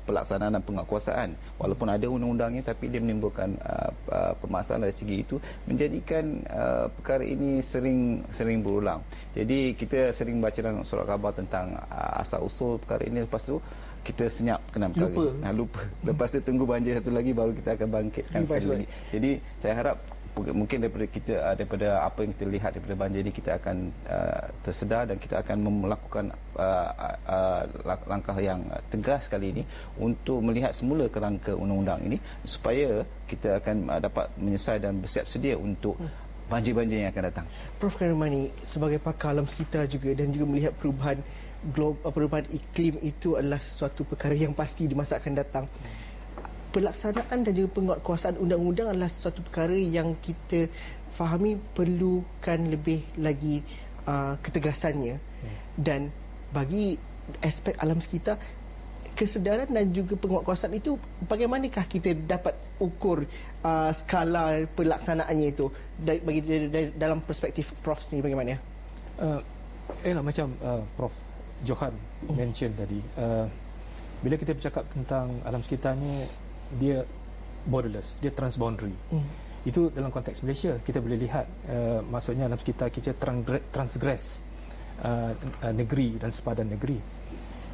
pelaksanaan dan penguatkuasaan. Walaupun ada undang-undangnya, tapi dia menimbulkan permasalahan dari segi itu, menjadikan perkara ini sering berulang. Jadi kita sering baca dalam surat khabar tentang asal usul perkara ini, lepas tu kita senyap kena perkara. Lupa. Lepas tu tunggu banjir satu lagi baru kita akan bangkitkan sekali lagi. Jadi saya harap mungkin daripada apa yang kita lihat daripada banjir ini, kita akan tersedar dan kita akan melakukan langkah yang tegas kali ini untuk melihat semula kerangka undang-undang ini supaya kita akan dapat menyelesaikan dan bersiap sedia untuk banjir-banjir yang akan datang. Prof Karimani, sebagai pakar alam sekitar juga dan juga melihat perubahan iklim itu adalah suatu perkara yang pasti di masa akan datang. Pelaksanaan dan juga penguatkuasaan undang-undang adalah suatu perkara yang kita fahami perlukan lebih lagi ketegasannya. Dan bagi aspek alam sekitar, kesedaran dan juga penguatkuasaan itu, bagaimanakah kita dapat ukur skala pelaksanaannya itu bagi dalam perspektif Prof sendiri bagaimana? Macam Prof Johan mention tadi, bila kita bercakap tentang alam sekitar ni, dia borderless, dia transboundary. Itu dalam konteks Malaysia kita boleh lihat, maksudnya alam sekitar kita transgress negeri dan sepadan negeri.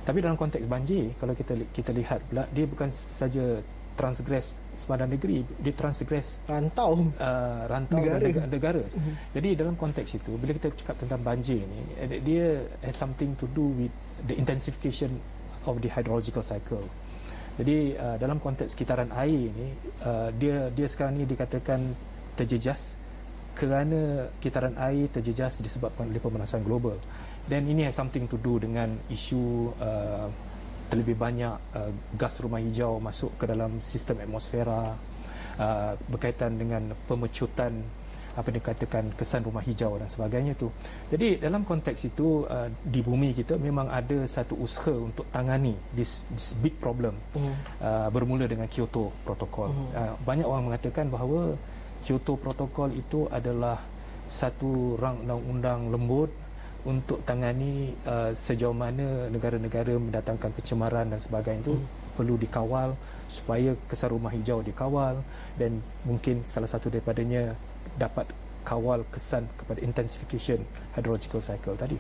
Tapi dalam konteks banjir, kalau kita lihat pula, dia bukan saja transgress sepadan negeri, dia transgress rantau negara. Jadi dalam konteks itu, bila kita cakap tentang banjir ni, dia has something to do with the intensification of the hydrological cycle. Jadi dalam konteks kitaran air ni, dia sekarang ni dikatakan terjejas kerana kitaran air terjejas disebabkan oleh pemanasan global. Dan ini has something to do dengan isu terlebih banyak gas rumah hijau masuk ke dalam sistem atmosfera, berkaitan dengan pemecutan apa dikatakan kesan rumah hijau dan sebagainya tu. Jadi dalam konteks itu di bumi kita memang ada satu usaha untuk tangani this big problem. Bermula dengan Kyoto Protocol. Banyak orang mengatakan bahawa Kyoto Protocol itu adalah satu rang undang-undang lembut untuk tangani sejauh mana negara-negara mendatangkan pencemaran dan sebagainya itu perlu dikawal supaya kesan rumah hijau dikawal, dan mungkin salah satu daripadanya dapat kawal kesan kepada intensification hydrological cycle tadi.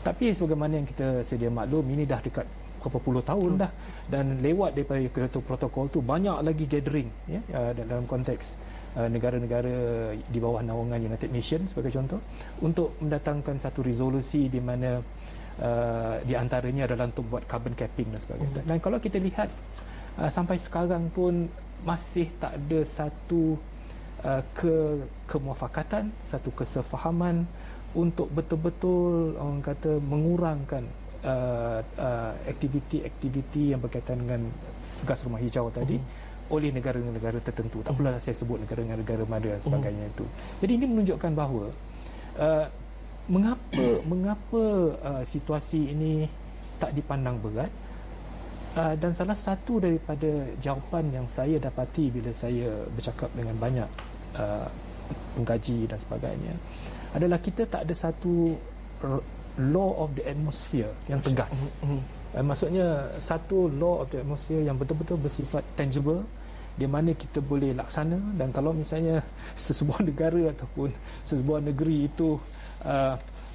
Tapi sebagaimana yang kita sedia maklum, ini dah dekat berapa puluh tahun dah, dan lewat daripada Kyoto Protocol tu banyak lagi gathering dalam konteks negara-negara di bawah naungan United Nations sebagai contoh, untuk mendatangkan satu resolusi di mana di antaranya adalah untuk buat carbon capping dan sebagainya. Dan kalau kita lihat sampai sekarang pun masih tak ada satu kemuafakatan, satu kesefahaman untuk betul-betul orang kata mengurangkan aktiviti-aktiviti yang berkaitan dengan gas rumah hijau tadi oleh negara-negara tertentu. Tak perlulah saya sebut negara-negara mana dan sebagainya itu. Jadi ini menunjukkan bahawa mengapa situasi ini tak dipandang berat. Dan salah satu daripada jawapan yang saya dapati bila saya bercakap dengan banyak pengkaji dan sebagainya adalah kita tak ada satu law of the atmosphere yang tegas. Maksudnya satu law of the atmosphere yang betul-betul bersifat tangible, di mana kita boleh laksana. Dan kalau misalnya sesebuah negara ataupun sesebuah negeri itu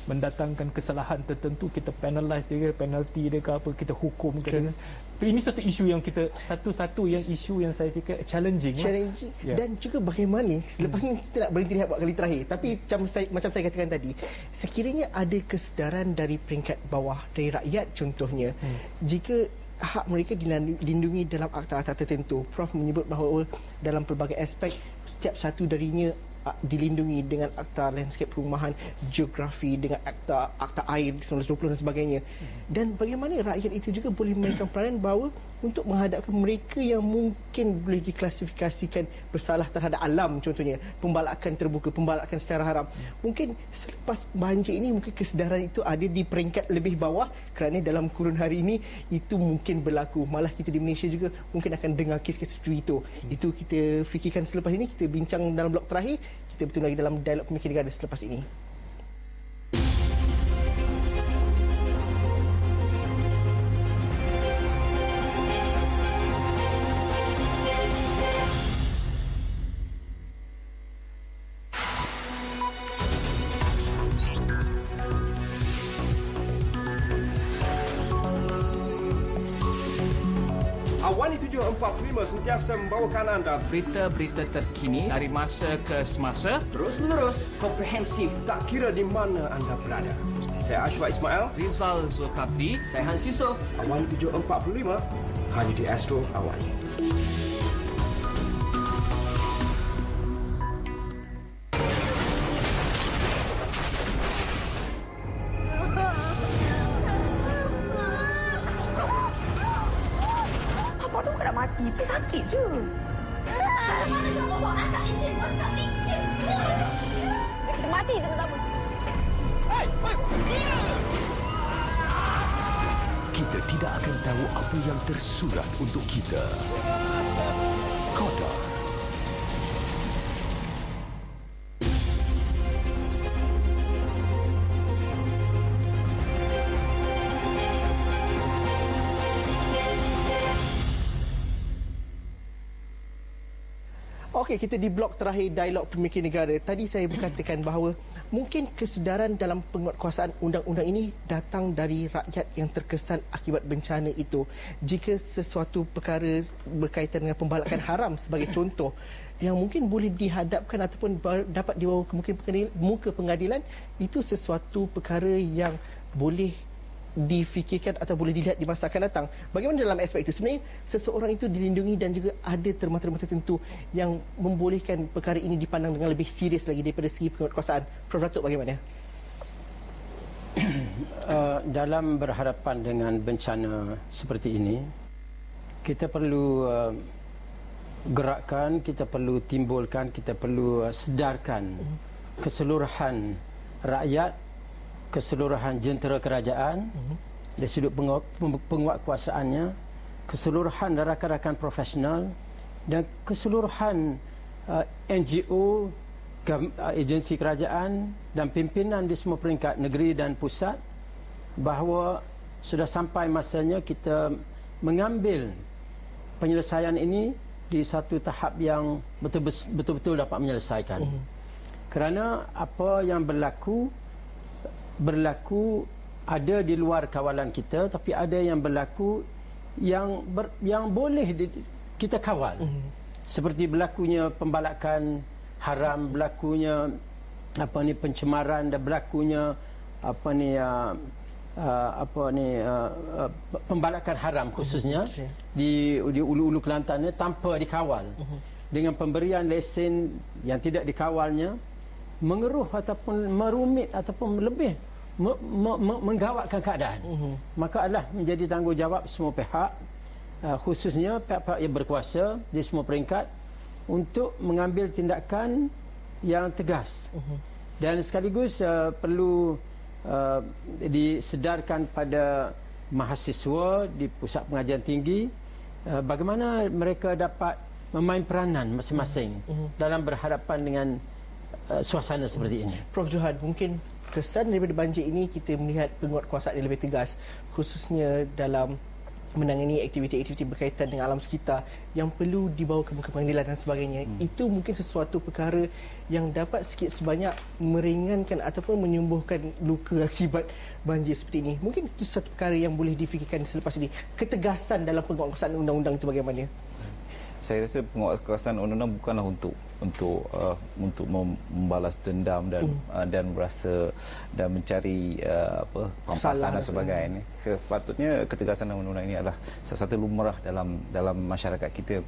mendatangkan kesalahan tertentu, kita penalize dia, penalti dia ke apa, kita hukum dia. Ini satu isu yang kita isu yang saya fikir challenging. Dan juga bagaimana selepas ni kita nak berhenti lihat buat kali terakhir, tapi macam saya katakan tadi, sekiranya ada kesedaran dari peringkat bawah, dari rakyat contohnya, jika hak mereka dilindungi dalam akta-akta tertentu. Prof menyebut bahawa dalam pelbagai aspek setiap satu darinya dilindungi dengan akta landscape perumahan, geografi, dengan akta air 1920 dan sebagainya. Dan bagaimana rakyat itu juga boleh memainkan peranan bahawa untuk menghadapkan mereka yang mungkin boleh diklasifikasikan bersalah terhadap alam, contohnya pembalakan terbuka, pembalakan secara haram. Mungkin selepas banjir ini mungkin kesedaran itu ada di peringkat lebih bawah, kerana dalam kurun hari ini itu mungkin berlaku. Malah kita di Malaysia juga mungkin akan dengar kes-kes seperti itu. Itu kita fikirkan selepas ini. Kita bincang dalam blok terakhir. Kita bertemu lagi dalam Dialog Pemikir Negara selepas ini. Awani 745 sentiasa membawakan anda berita-berita terkini dari masa ke semasa, terus menerus, komprehensif, tak kira di mana anda berada. Saya Ashwa Ismail, Rizal Zulkafli, saya Hans Yusof. Awani 745 hanya di Astro Awani. Sakit je. Kita mati sama-sama. Kita tidak akan tahu apa yang tersurat untuk kita. Qadar. Okey, kita di blok terakhir Dialog Pemikir Negara. Tadi saya berkatakan bahawa mungkin kesedaran dalam penguatkuasaan undang-undang ini datang dari rakyat yang terkesan akibat bencana itu. Jika sesuatu perkara berkaitan dengan pembalakan haram sebagai contoh, yang mungkin boleh dihadapkan ataupun dapat dibawa ke muka pengadilan, itu sesuatu perkara yang boleh difikirkan atau boleh dilihat di masa akan datang. Bagaimana dalam aspek itu? Sebenarnya seseorang itu dilindungi dan juga ada termata-mata tertentu yang membolehkan perkara ini dipandang dengan lebih serius lagi daripada segi penguatkuasaan. Prof Datuk, bagaimana? Dalam berhadapan dengan bencana seperti ini, kita perlu gerakkan, kita perlu timbulkan, kita perlu sedarkan keseluruhan rakyat, keseluruhan jentera kerajaan dari sudut penguatkuasaannya, keseluruhan rakan-rakan profesional dan keseluruhan NGO, agensi kerajaan dan pimpinan di semua peringkat negeri dan pusat, bahawa sudah sampai masanya kita mengambil penyelesaian ini di satu tahap yang betul-betul dapat menyelesaikan. Kerana apa yang berlaku ada di luar kawalan kita, tapi ada yang berlaku yang boleh kita kawal. Seperti berlakunya pembalakan haram, berlakunya pencemaran dan berlakunya pembalakan haram khususnya di ulu-ulu Kelantan tanpa dikawal, dengan pemberian lesen yang tidak dikawalnya, mengeruh ataupun merumit ataupun lebih menggawatkan keadaan. Maka adalah menjadi tanggungjawab semua pihak, khususnya pihak-pihak yang berkuasa di semua peringkat, untuk mengambil tindakan yang tegas. Dan sekaligus perlu disedarkan pada mahasiswa di pusat pengajian tinggi bagaimana mereka dapat memain peranan masing-masing dalam berhadapan dengan suasana seperti ini. Prof Johan, mungkin kesan daripada banjir ini kita melihat penguatkuasaan yang lebih tegas, khususnya dalam menangani aktiviti-aktiviti berkaitan dengan alam sekitar yang perlu dibawa ke muka pengadilan dan sebagainya. Itu mungkin sesuatu perkara yang dapat sikit sebanyak meringankan ataupun menyembuhkan luka akibat banjir seperti ini. Mungkin itu satu perkara yang boleh difikirkan selepas ini. Ketegasan dalam penguatkuasaan undang-undang itu bagaimana? Saya rasa penguatkuasaan undang-undang bukanlah untuk membalas dendam dan berasa dan mencari pampasan dan sebagainya. Sepatutnya ketegasan undang-undang ini adalah salah satu lumrah dalam masyarakat kita,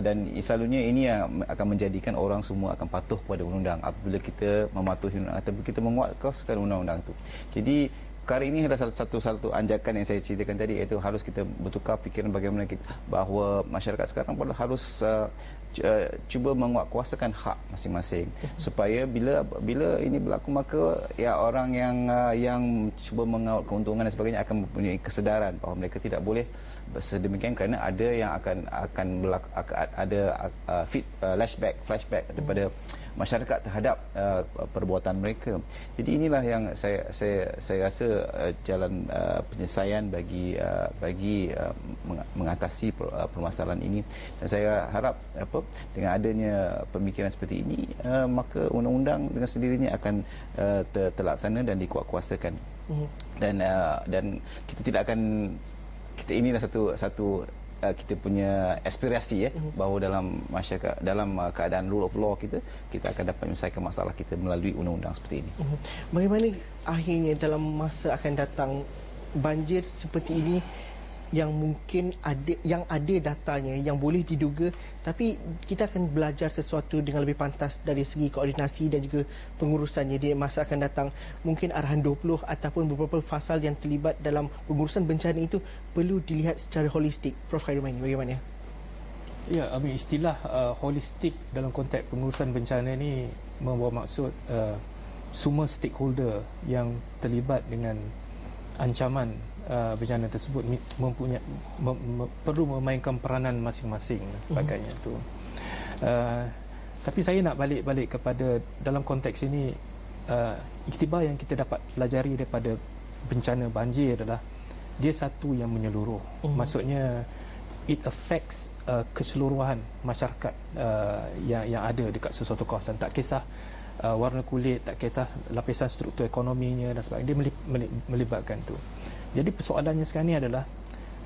dan selalunya ini yang akan menjadikan orang semua akan patuh kepada undang-undang apabila kita mematuhi undang-undang atau kita menguatkuaskan undang-undang itu. Jadi perkara ini adalah satu anjakan yang saya ceritakan tadi, iaitu harus kita bertukar fikiran bagaimana bahawa masyarakat sekarang harus cuba menguatkuasakan hak masing-masing, supaya bila ini berlaku, maka orang yang cuba mengawal keuntungan dan sebagainya akan mempunyai kesedaran bahawa mereka tidak boleh sedemikian, kerana ada yang akan berlaku, ada flashback daripada masyarakat terhadap perbuatan mereka. Jadi inilah yang saya rasa jalan penyelesaian bagi mengatasi permasalahan ini. Dan saya harap dengan adanya pemikiran seperti ini, maka undang-undang dengan sendirinya akan terlaksana dan dikuatkuasakan. Dan kita tidak akan, inilah satu kita punya aspirasi bahawa dalam masyarakat, dalam keadaan rule of law kita akan dapat menyelesaikan masalah kita melalui undang-undang seperti ini. Bagaimana akhirnya dalam masa akan datang banjir seperti ini yang mungkin ada datanya yang boleh diduga, tapi kita akan belajar sesuatu dengan lebih pantas dari segi koordinasi dan juga pengurusannya di masa akan datang. Mungkin arahan 20 ataupun beberapa fasal yang terlibat dalam pengurusan bencana itu perlu dilihat secara holistik. Prof Khairumaini, bagaimana? Ya, istilah holistik dalam konteks pengurusan bencana ini membawa maksud semua stakeholder yang terlibat dengan ancaman bencana tersebut perlu memainkan peranan masing-masing dan sebagainya tu. Tapi saya nak balik kepada dalam konteks ini, iktibar yang kita dapat pelajari daripada bencana banjir adalah dia satu yang menyeluruh. Maksudnya it affects keseluruhan masyarakat yang ada dekat sesuatu kawasan, tak kisah warna kulit, tak kisah lapisan struktur ekonominya dan sebagainya, dia melibatkan tu. Jadi persoalannya sekarang ni adalah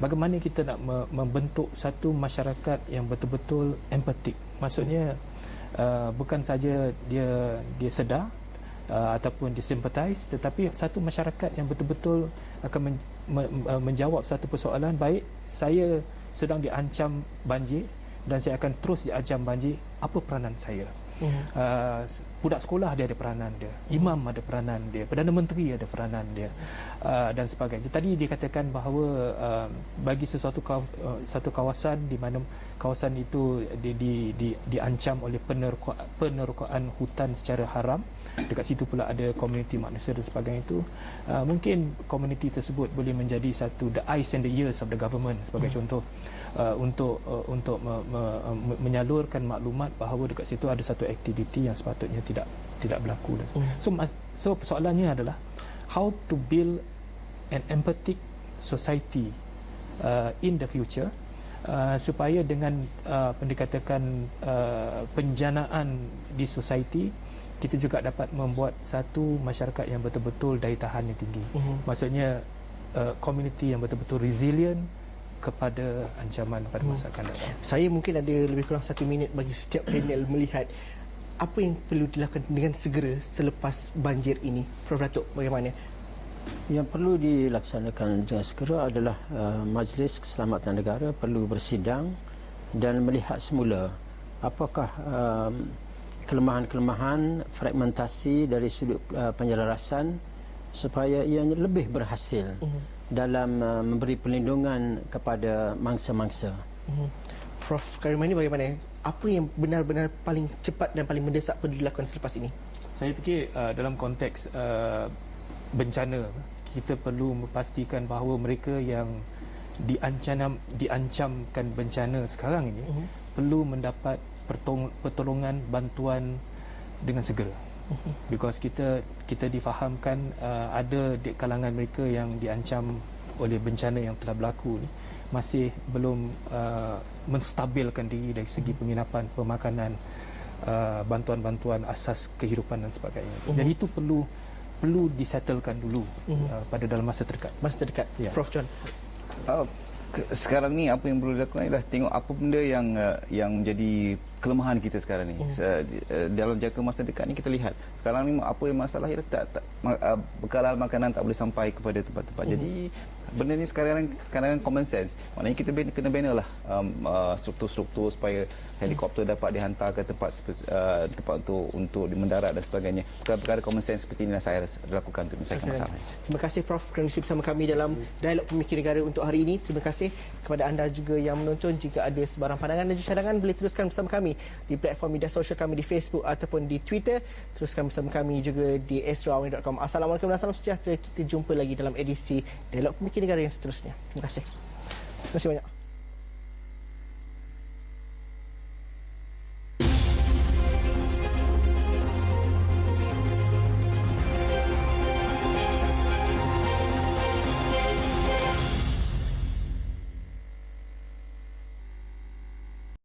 bagaimana kita nak membentuk satu masyarakat yang betul-betul empatik. Maksudnya bukan saja dia sedar ataupun dia sympathize, tetapi satu masyarakat yang betul-betul akan menjawab satu persoalan, baik saya sedang diancam banjir dan saya akan terus diancam banjir, apa peranan saya? budak sekolah dia ada peranan dia, imam ada peranan dia, Perdana Menteri ada peranan dia, dan sebagainya. Tadi dikatakan bahawa bagi satu kawasan di mana kawasan itu diancam oleh penerokaan hutan secara haram, dekat situ pula ada komuniti manusia dan sebagainya itu, mungkin komuniti tersebut boleh menjadi satu the eyes and the ears of the government sebagai contoh, untuk menyalurkan maklumat bahawa dekat situ ada satu aktiviti yang sepatutnya tidak berlaku. So persoalannya adalah how to build an empathic society in the future, supaya dengan dikatakan penjanaan di society, kita juga dapat membuat satu masyarakat yang betul-betul daya tahan yang tinggi. Maksudnya community yang betul-betul resilient kepada ancaman pada masa akan datang. Saya mungkin ada lebih kurang 1 minit bagi setiap panel melihat apa yang perlu dilakukan dengan segera selepas banjir ini. Prof Datuk, bagaimana? Yang perlu dilaksanakan dengan segera adalah Majlis Keselamatan Negara perlu bersidang dan melihat semula apakah kelemahan-kelemahan fragmentasi dari sudut penyelarasan supaya ia lebih berhasil dalam memberi perlindungan kepada mangsa-mangsa. Prof Karimani, bagaimana? Apa yang benar-benar paling cepat dan paling mendesak perlu dilakukan selepas ini? Saya fikir dalam konteks bencana, kita perlu memastikan bahawa mereka yang diancamkan bencana sekarang ini perlu mendapat pertolongan, bantuan dengan segera. Because kita difahamkan ada di kalangan mereka yang diancam oleh bencana yang telah berlaku ni masih belum menstabilkan diri dari segi penginapan, pemakanan, bantuan-bantuan asas kehidupan dan sebagainya. Jadi itu perlu disettlekan dulu pada dalam masa terdekat. Masa terdekat. Ya. Prof John. Sekarang ni apa yang perlu dilakukan ialah tengok apa benda yang menjadi kelemahan kita sekarang ni. Dalam jangka masa dekat ni kita lihat sekarang ni apa yang masalah ialah bekalan makanan tak boleh sampai kepada tempat-tempat. Jadi benda ni sekarang kadang-kadang common sense. Maknanya kita kena bina lah struktur-struktur supaya helikopter dapat dihantar ke tempat untuk mendarat dan sebagainya. Perkara common sense seperti inilah saya lakukan untuk menyelesaikan masalah. Terima kasih Prof kerana bersama kami dalam Dialog Pemikir Negara untuk hari ini. Terima kasih kepada anda juga yang menonton. Jika ada sebarang pandangan dan cadangan, boleh teruskan bersama kami di platform media sosial kami di Facebook ataupun di Twitter. Teruskan bersama kami juga di astroawani.com. Assalamualaikum dan salam sejahtera. Kita jumpa lagi dalam edisi Dialog Pemikir Negara yang seterusnya. Terima kasih. Terima kasih banyak.